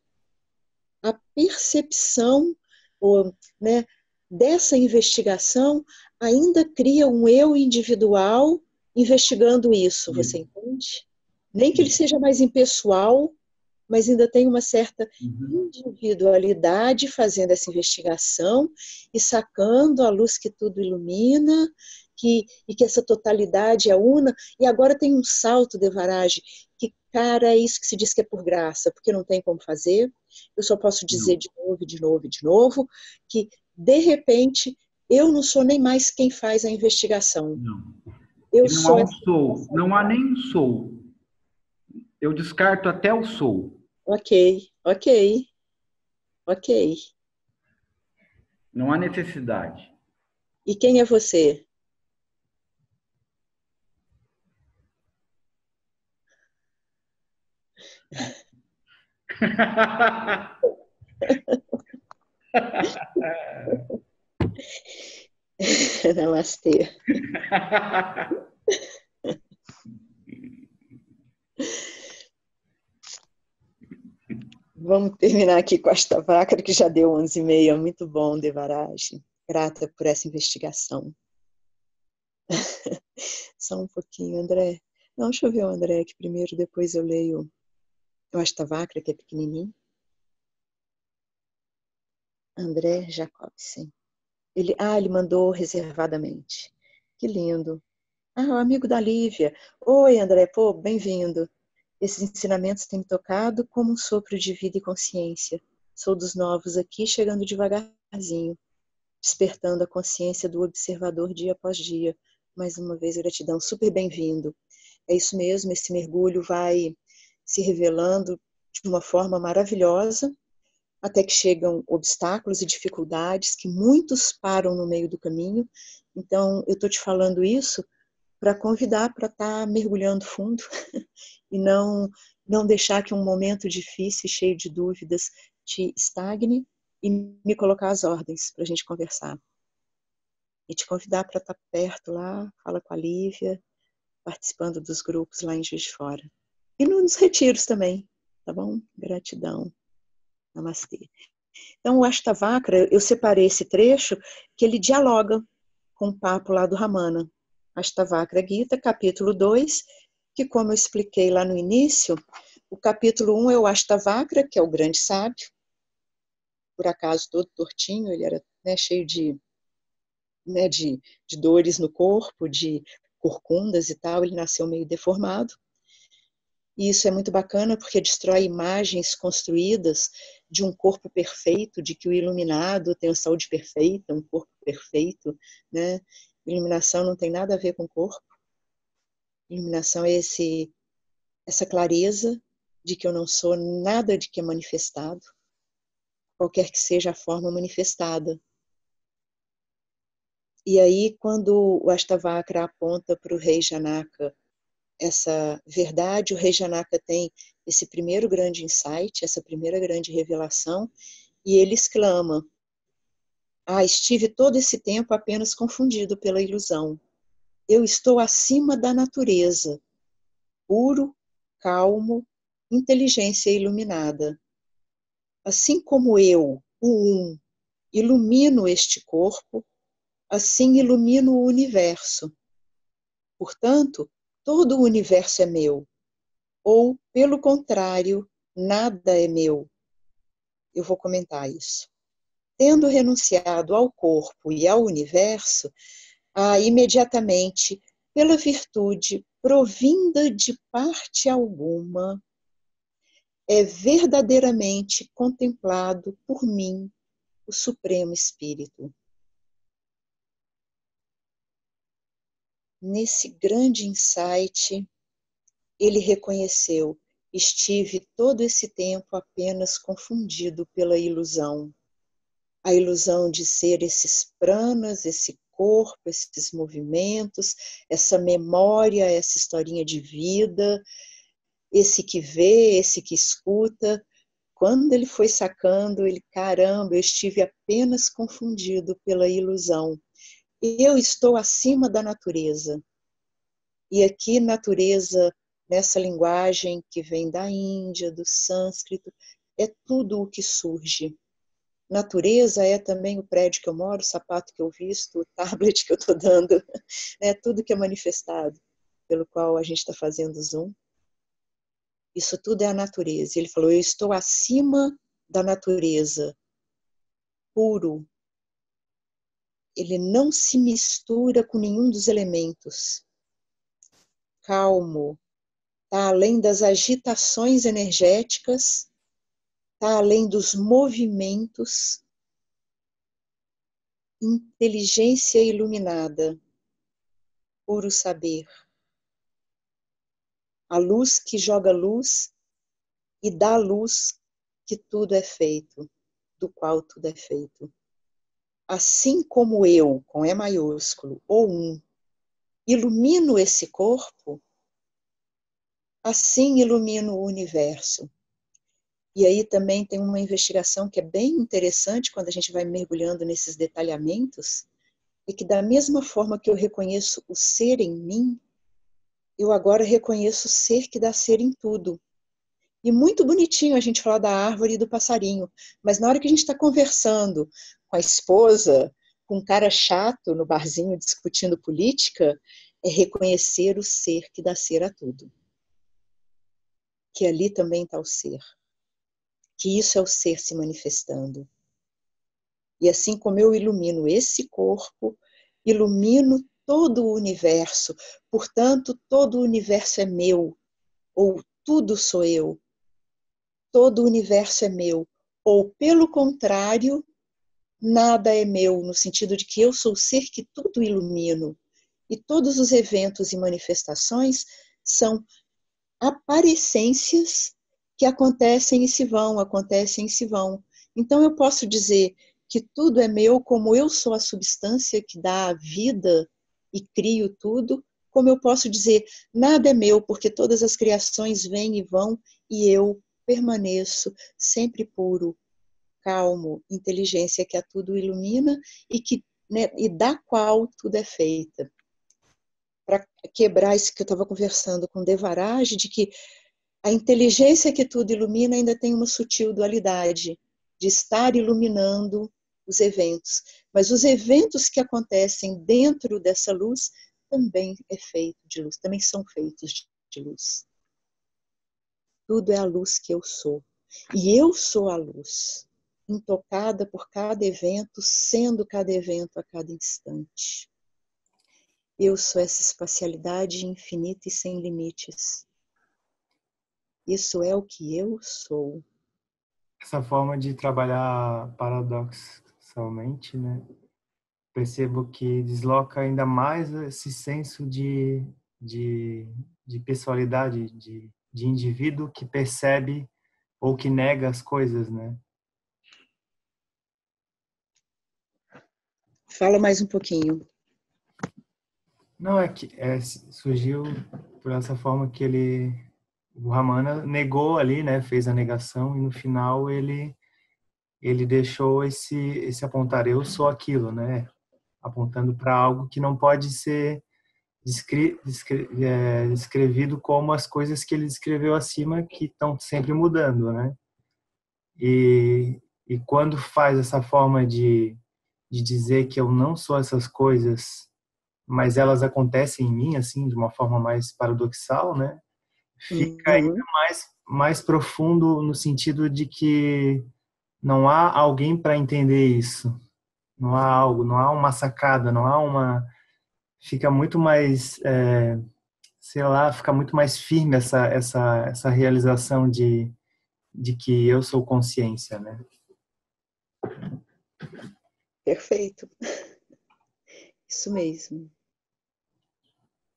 A percepção, ou, né, dessa investigação ainda cria um eu individual investigando isso, você entende? Nem que ele seja mais impessoal, mas ainda tem uma certa individualidade fazendo essa investigação e sacando a luz que tudo ilumina, e que essa totalidade é una. E agora tem um salto, Devarage, que, cara, é isso que se diz que é por graça, porque não tem como fazer. Eu só posso dizer de novo, de novo, de novo, que, de repente, eu não sou nem mais quem faz a investigação. Não. Eu não sou há um sou, não há nem um sou. Eu descarto até o sou. Ok. Não há necessidade. E quem é você? Namastê. Vamos terminar aqui com esta Vacra, que já deu 11h30. Muito bom, Devarage. Grata por essa investigação. Só um pouquinho, André. Não, deixa eu ver o André aqui primeiro, depois eu leio o Astavakra, que é pequenininho. André Jacobsen. Ele mandou reservadamente. Que lindo. O amigo da Lívia. Oi, André. Pô, bem-vindo. Esses ensinamentos têm me tocado como um sopro de vida e consciência. Sou dos novos aqui, chegando devagarzinho, despertando a consciência do observador dia após dia. Mais uma vez, gratidão. Super bem-vindo. É isso mesmo, esse mergulho vai se revelando de uma forma maravilhosa, até que chegam obstáculos e dificuldades que muitos param no meio do caminho. Então, eu estou te falando isso para convidar para estar mergulhando fundo e não deixar que um momento difícil, cheio de dúvidas, te estagne, e me colocar às ordens para a gente conversar. E te convidar para estar perto lá, fala com a Lívia, participando dos grupos lá em Juiz de Fora. E nos retiros também, tá bom? Gratidão. Namastê. Então, o Astavakra, eu separei esse trecho que ele dialoga com o papo lá do Ramana. Astavakra Gita, capítulo 2, que, como eu expliquei lá no início, o capítulo 1 é o Astavakra, que é o grande sábio, por acaso todo tortinho, ele era, né, cheio de dores no corpo, de corcundas e tal, ele nasceu meio deformado. E isso é muito bacana porque destrói imagens construídas de um corpo perfeito, de que o iluminado tem uma saúde perfeita, um corpo perfeito, né? Iluminação não tem nada a ver com corpo. Iluminação é essa clareza de que eu não sou nada de que é manifestado, qualquer que seja a forma manifestada. E aí, quando o Astavakra aponta para o rei Janaka essa verdade, o rei Janaka tem esse primeiro grande insight, essa primeira grande revelação, e ele exclama: estive todo esse tempo apenas confundido pela ilusão. Eu estou acima da natureza, puro, calmo, inteligência iluminada. Assim como eu, o ilumino este corpo, assim ilumino o universo. Portanto, todo o universo é meu. Ou, pelo contrário, nada é meu. Eu vou comentar isso. Tendo renunciado ao corpo e ao universo, imediatamente, pela virtude provinda de parte alguma, é verdadeiramente contemplado por mim, o Supremo Espírito. Nesse grande insight, ele reconheceu: estive todo esse tempo apenas confundido pela ilusão. A ilusão de ser esses pranas, esse corpo, esses movimentos, essa memória, essa historinha de vida, esse que vê, esse que escuta. Quando ele foi sacando, caramba, eu estive apenas confundido pela ilusão. Eu estou acima da natureza. E aqui, natureza, nessa linguagem que vem da Índia, do sânscrito, é tudo o que surge. Natureza é também o prédio que eu moro, o sapato que eu visto, o tablet que eu estou dando, é tudo que é manifestado, pelo qual a gente está fazendo Zoom. Isso tudo é a natureza. Ele falou, eu estou acima da natureza, puro. Ele não se mistura com nenhum dos elementos. Calmo, está além das agitações energéticas, está além dos movimentos, inteligência iluminada, puro saber. A luz que joga luz e dá luz que tudo é feito, do qual tudo é feito. Assim como eu, com E maiúsculo, ou ilumino esse corpo, assim ilumino o universo. E aí também tem uma investigação que é bem interessante quando a gente vai mergulhando nesses detalhamentos, é que da mesma forma que eu reconheço o ser em mim, eu agora reconheço o ser que dá ser em tudo. E muito bonitinho a gente falar da árvore e do passarinho, mas na hora que a gente está conversando com a esposa, com um cara chato no barzinho discutindo política, é reconhecer o ser que dá ser a tudo. Que ali também está o ser. Que isso é o ser se manifestando. E assim como eu ilumino esse corpo, ilumino todo o universo. Portanto, todo o universo é meu, ou tudo sou eu. Todo o universo é meu. Ou, pelo contrário, nada é meu, no sentido de que eu sou o ser que tudo ilumino. E todos os eventos e manifestações são aparências que acontecem e se vão, acontecem e se vão. Então eu posso dizer que tudo é meu, como eu sou a substância que dá a vida e crio tudo, como eu posso dizer, nada é meu, porque todas as criações vêm e vão, e eu permaneço sempre puro, calmo, inteligência que a tudo ilumina e, que, né, e da qual tudo é feita. Para quebrar isso que eu estava conversando com Devaraj, de que a inteligência que tudo ilumina ainda tem uma sutil dualidade de estar iluminando os eventos. Mas os eventos que acontecem dentro dessa luz também é feito de luz, também são feitos de luz. Tudo é a luz que eu sou. E eu sou a luz, intocada por cada evento, sendo cada evento a cada instante. Eu sou essa espacialidade infinita e sem limites. Isso é o que eu sou. Essa forma de trabalhar paradoxalmente, né? Percebo que desloca ainda mais esse senso de, de pessoalidade, de indivíduo que percebe ou que nega as coisas, né? Fala mais um pouquinho. Não, é que surgiu por essa forma que o Ramana negou ali, né? Fez a negação e no final ele deixou esse apontar, eu sou aquilo, né? Apontando para algo que não pode ser descrevido como as coisas que ele descreveu acima, que estão sempre mudando, né? E quando faz essa forma de dizer que eu não sou essas coisas, mas elas acontecem em mim, assim, de uma forma mais paradoxal, né? Fica ainda Uhum. mais profundo no sentido de que não há alguém para entender isso. Não há algo, não há uma sacada, não há uma... Fica muito mais, sei lá, fica muito mais firme essa realização de que eu sou consciência, né? Perfeito. Isso mesmo.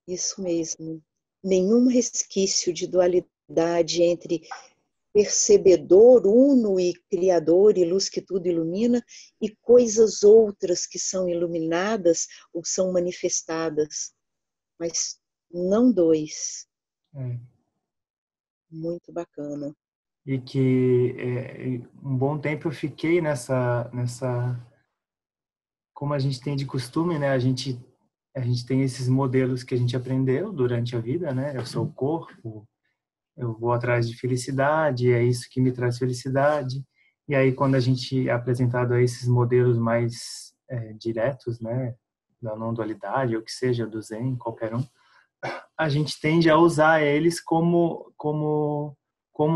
Isso mesmo. Nenhum resquício de dualidade entre percebedor, uno e criador e luz que tudo ilumina, e coisas outras que são iluminadas ou são manifestadas, mas não dois. É. Muito bacana. E que um bom tempo eu fiquei como a gente tem de costume, né? A gente tem esses modelos que a gente aprendeu durante a vida, né? Eu sou o corpo, eu vou atrás de felicidade, é isso que me traz felicidade. E aí, quando a gente é apresentado a esses modelos mais diretos, né? Da não-dualidade, ou que seja, do Zen, qualquer um, a gente tende a usar eles como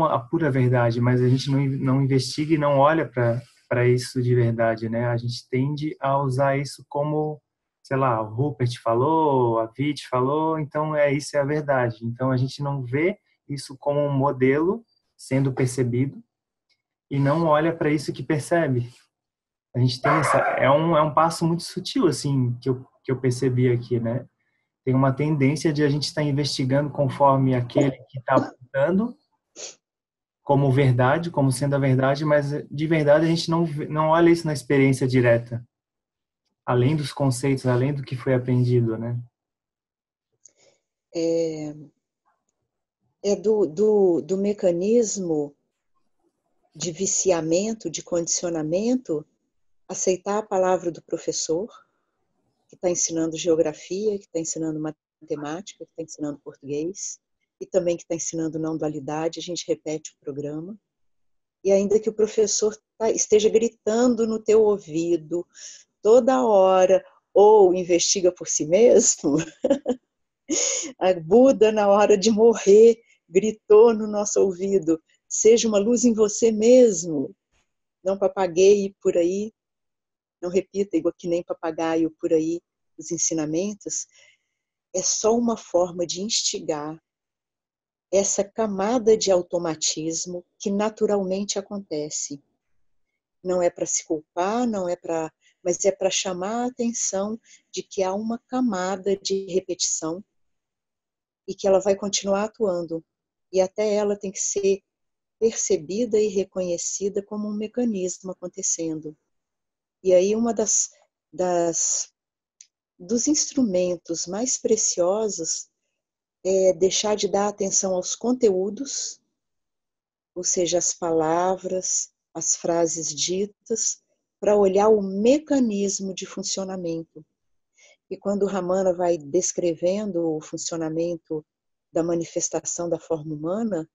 a pura verdade, mas a gente não investiga e não olha para isso de verdade, né? A gente tende a usar isso como, sei lá, o Rupert falou, a Vit falou, então isso é a verdade. Então a gente não vê isso como um modelo sendo percebido e não olha para isso que percebe. A gente tem é um passo muito sutil assim que eu percebi aqui, né? Tem uma tendência de a gente estar investigando conforme aquele que está apontando como verdade, como sendo a verdade, mas de verdade a gente não olha isso na experiência direta, além dos conceitos, além do que foi aprendido, né? É do mecanismo de viciamento, de condicionamento, aceitar a palavra do professor, que está ensinando geografia, que está ensinando matemática, que está ensinando português, e também que está ensinando não dualidade, a gente repete o programa. E ainda que o professor esteja gritando no teu ouvido toda hora, ou investiga por si mesmo, a Buda, na hora de morrer, gritou no nosso ouvido, seja uma luz em você mesmo, não papagueie por aí, não repita igual que nem papagaio por aí os ensinamentos, é só uma forma de instigar essa camada de automatismo que naturalmente acontece. Não é para se culpar, mas é para chamar a atenção de que há uma camada de repetição e que ela vai continuar atuando. E até ela tem que ser percebida e reconhecida como um mecanismo acontecendo. E aí uma dos instrumentos mais preciosos é deixar de dar atenção aos conteúdos, ou seja, as palavras, as frases ditas, para olhar o mecanismo de funcionamento. E quando o Ramana vai descrevendo o funcionamento da manifestação da forma humana,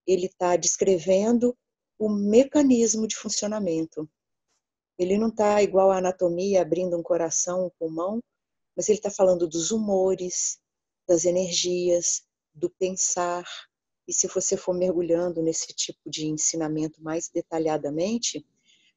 ele está descrevendo o mecanismo de funcionamento. Ele não está igual à anatomia, abrindo um coração, um pulmão, mas ele está falando dos humores, das energias, do pensar. E se você for mergulhando nesse tipo de ensinamento mais detalhadamente,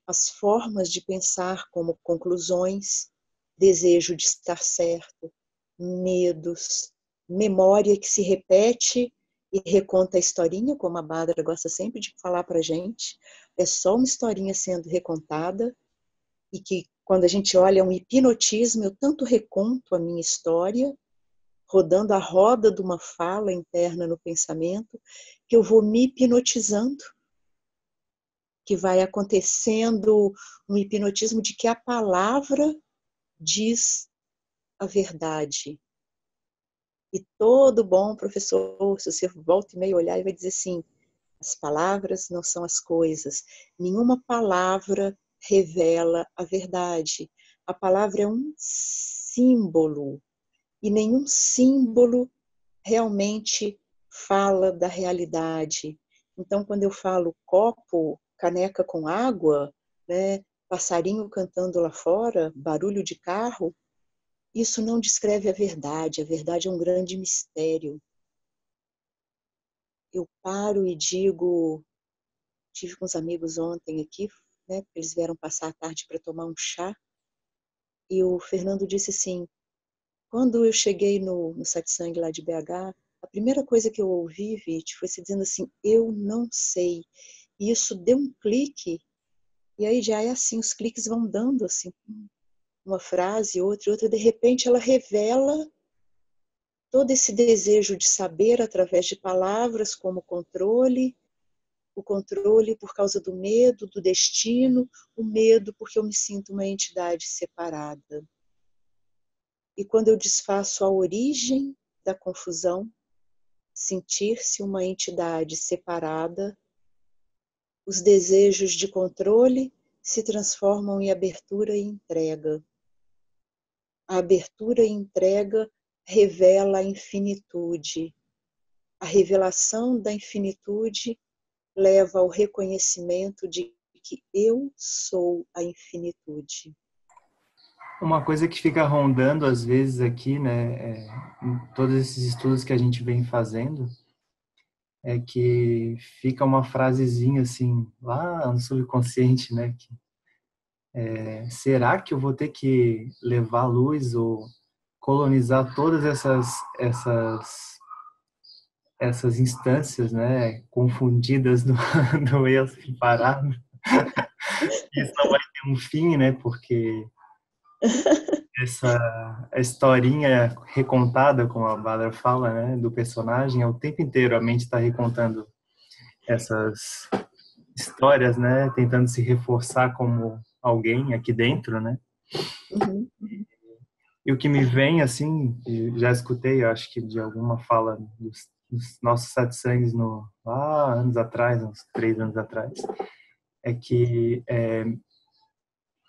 as formas de pensar como conclusões, desejo de estar certo, medos, memória que se repete e reconta a historinha, como a Bárbara gosta sempre de falar para a gente, é só uma historinha sendo recontada e que quando a gente olha é um hipnotismo, eu tanto reconto a minha história, rodando a roda de uma fala interna no pensamento, que eu vou me hipnotizando, que vai acontecendo um hipnotismo de que a palavra diz a verdade. E todo bom professor, se você volta e meia olhar, ele vai dizer assim, as palavras não são as coisas. Nenhuma palavra revela a verdade. A palavra é um símbolo. E nenhum símbolo realmente fala da realidade. Então, quando eu falo copo, caneca com água, né, passarinho cantando lá fora, barulho de carro, isso não descreve a verdade é um grande mistério. Eu paro e digo, tive com uns amigos ontem aqui, né, eles vieram passar a tarde para tomar um chá, e o Fernando disse assim, quando eu cheguei no satsang lá de BH, a primeira coisa que eu ouvi, Vit, foi se dizendo assim, eu não sei. E isso deu um clique, e aí já é assim, os cliques vão dando assim, uma frase, outra, de repente ela revela todo esse desejo de saber através de palavras como controle, o controle por causa do medo, do destino, o medo porque eu me sinto uma entidade separada. E quando eu desfaço a origem da confusão, sentir-se uma entidade separada, os desejos de controle se transformam em abertura e entrega. A abertura e entrega revela a infinitude. A revelação da infinitude leva ao reconhecimento de que eu sou a infinitude. Uma coisa que fica rondando às vezes aqui, né, em todos esses estudos que a gente vem fazendo, é que fica uma frasezinha assim, lá no subconsciente, né, que será que eu vou ter que levar a luz ou colonizar todas essas instâncias, né, confundidas do, do eu separado? Isso não vai ter um fim, né, porque essa historinha recontada, como a Bárbara fala, né, do personagem, é o tempo inteiro a mente está recontando essas histórias, né, tentando se reforçar como alguém aqui dentro, né? Uhum. E o que me vem, assim, já escutei, acho que de alguma fala dos nossos satsangs lá anos atrás, uns 3 anos atrás, é que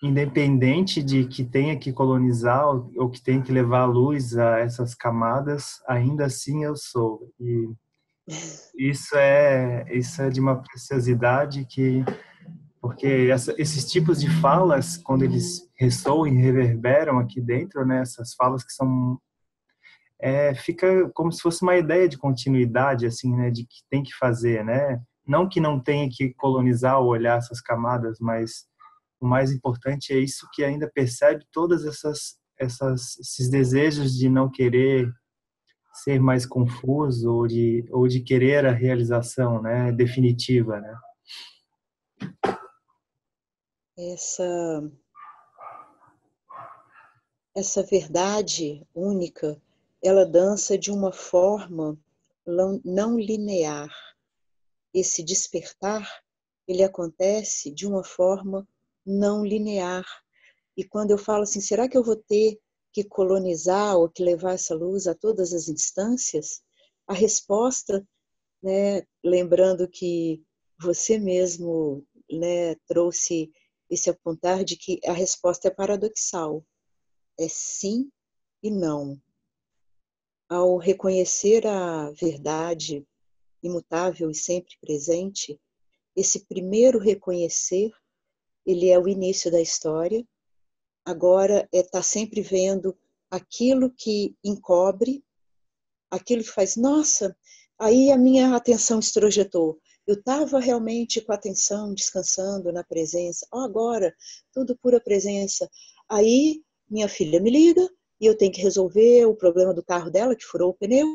independente de que tenha que colonizar ou que tenha que levar a luz a essas camadas, ainda assim eu sou. E isso é de uma preciosidade que, porque esses tipos de falas, quando eles ressoam e reverberam aqui dentro, né, essas falas que são fica como se fosse uma ideia de continuidade, assim, né, de que tem que fazer, né? Não que não tenha que colonizar ou olhar essas camadas, mas o mais importante é isso que ainda percebe todas esses desejos de não querer ser mais confuso ou de querer a realização, né, definitiva, né? Essa verdade única, ela dança de uma forma não linear. Esse despertar, ele acontece de uma forma não linear. E quando eu falo assim, será que eu vou ter que colonizar ou que levar essa luz a todas as instâncias? A resposta, né, lembrando que você mesmo, né, trouxe esse apontar de que a resposta é paradoxal. É sim e não. Ao reconhecer a verdade imutável e sempre presente, esse primeiro reconhecer, ele é o início da história. Agora é estar sempre vendo aquilo que encobre, aquilo que faz, nossa, aí a minha atenção estrojetou. Eu estava realmente com a atenção descansando na presença. Oh, agora, tudo pura presença. Aí minha filha me liga e eu tenho que resolver o problema do carro dela, que furou o pneu.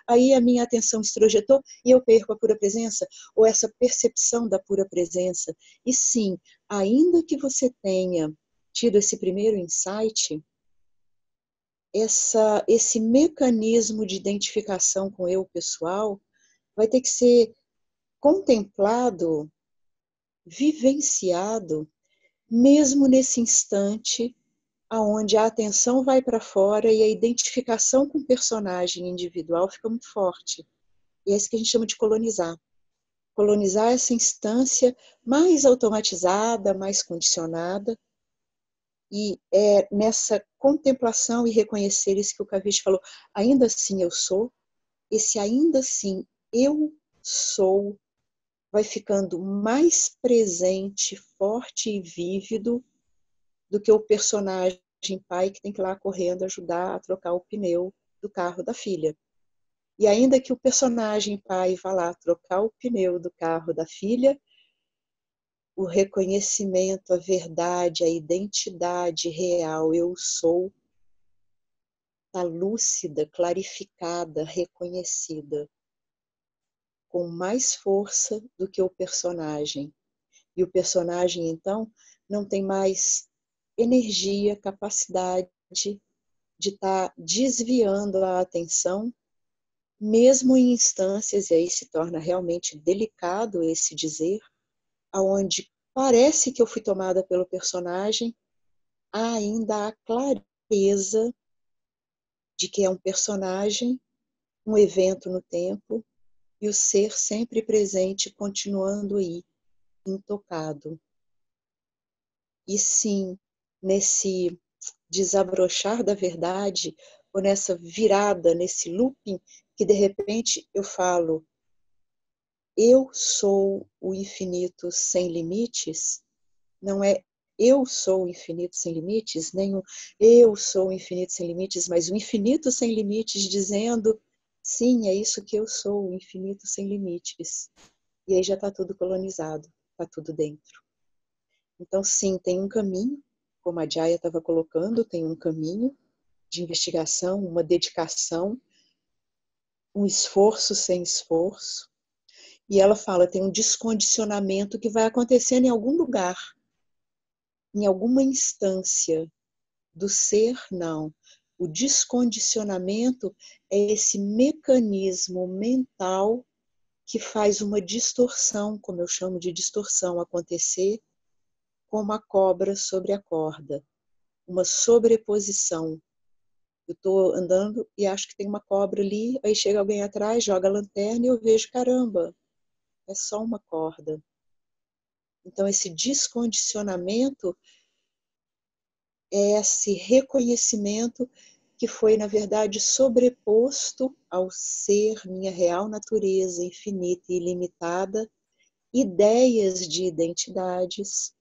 Aí a minha atenção estrojetou e eu perco a pura presença, ou essa percepção da pura presença. E sim, ainda que você tenha tido esse primeiro insight, esse mecanismo de identificação com o eu pessoal vai ter que ser contemplado, vivenciado, mesmo nesse instante aonde a atenção vai para fora e a identificação com o personagem individual fica muito forte. E é isso que a gente chama de colonizar. Colonizar essa instância mais automatizada, mais condicionada, e é nessa contemplação e reconhecer isso que o Kavish falou, ainda assim eu sou, esse ainda assim eu sou vai ficando mais presente, forte e vívido do que o personagem pai que tem que ir lá correndo ajudar a trocar o pneu do carro da filha. E ainda que o personagem pai vá lá trocar o pneu do carro da filha, o reconhecimento, a verdade, a identidade real, eu sou, está lúcida, clarificada, reconhecida, com mais força do que o personagem. E o personagem, então, não tem mais energia, capacidade de estar desviando a atenção, mesmo em instâncias, e aí se torna realmente delicado esse dizer, aonde parece que eu fui tomada pelo personagem, há ainda a clareza de que é um personagem, um evento no tempo, e o ser sempre presente, continuando aí, intocado. E sim, nesse desabrochar da verdade, ou nessa virada, nesse looping, que de repente eu falo, eu sou o infinito sem limites, não é eu sou o infinito sem limites, nem o eu sou o infinito sem limites, mas o infinito sem limites dizendo, sim, é isso que eu sou, o infinito sem limites. E aí já está tudo colonizado, está tudo dentro. Então, sim, tem um caminho, como a Jaya estava colocando, tem um caminho de investigação, uma dedicação, um esforço sem esforço. E ela fala, tem um descondicionamento que vai acontecendo em algum lugar, em alguma instância do ser, não. O descondicionamento é esse mecanismo mental que faz uma distorção, como eu chamo de distorção, acontecer como a cobra sobre a corda. Uma sobreposição. Eu estou andando e acho que tem uma cobra ali, aí chega alguém atrás, joga a lanterna e eu vejo, caramba, é só uma corda. Então, esse descondicionamento é esse reconhecimento que foi, na verdade, sobreposto ao ser, minha real natureza infinita e ilimitada, ideias de identidades,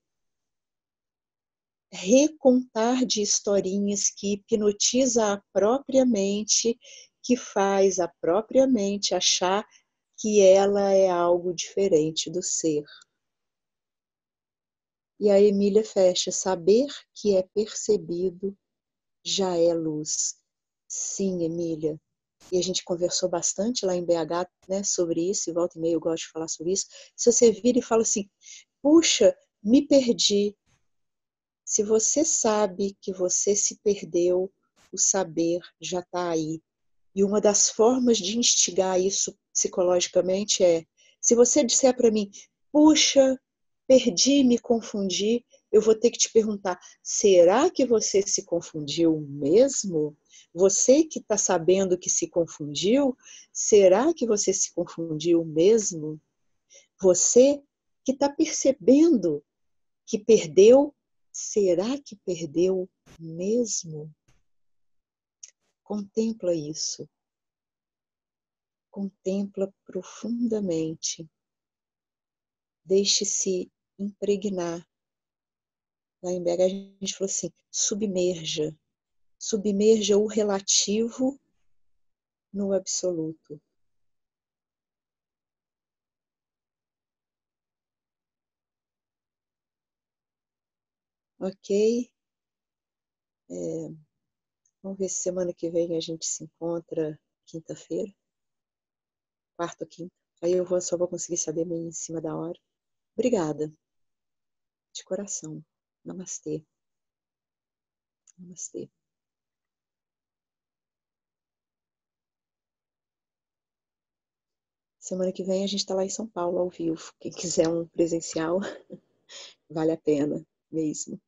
recontar de historinhas que hipnotiza a própria mente, que faz a própria mente achar que ela é algo diferente do ser. E a Emília fecha, saber que é percebido já é luz. Sim, Emília. E a gente conversou bastante lá em BH, né, sobre isso, e volta e meia eu gosto de falar sobre isso. Se você vira e fala assim, puxa, me perdi. Se você sabe que você se perdeu, o saber já está aí. E uma das formas de instigar isso psicologicamente é, se você disser para mim, puxa, perdi, me confundi, eu vou ter que te perguntar, será que você se confundiu mesmo? Você que está sabendo que se confundiu, será que você se confundiu mesmo? Você que está percebendo que perdeu, será que perdeu mesmo? Contempla isso. Contempla profundamente. Deixe-se impregnar. Lá em BH a gente falou assim, submerja. Submerja o relativo no absoluto. Ok? Vamos ver se semana que vem a gente se encontra quinta-feira. Quarta ou quinta. Aí eu só vou conseguir saber meio em cima da hora. Obrigada. De coração. Namastê. Namastê. Semana que vem a gente está lá em São Paulo, ao vivo. Quem quiser um presencial, vale a pena mesmo.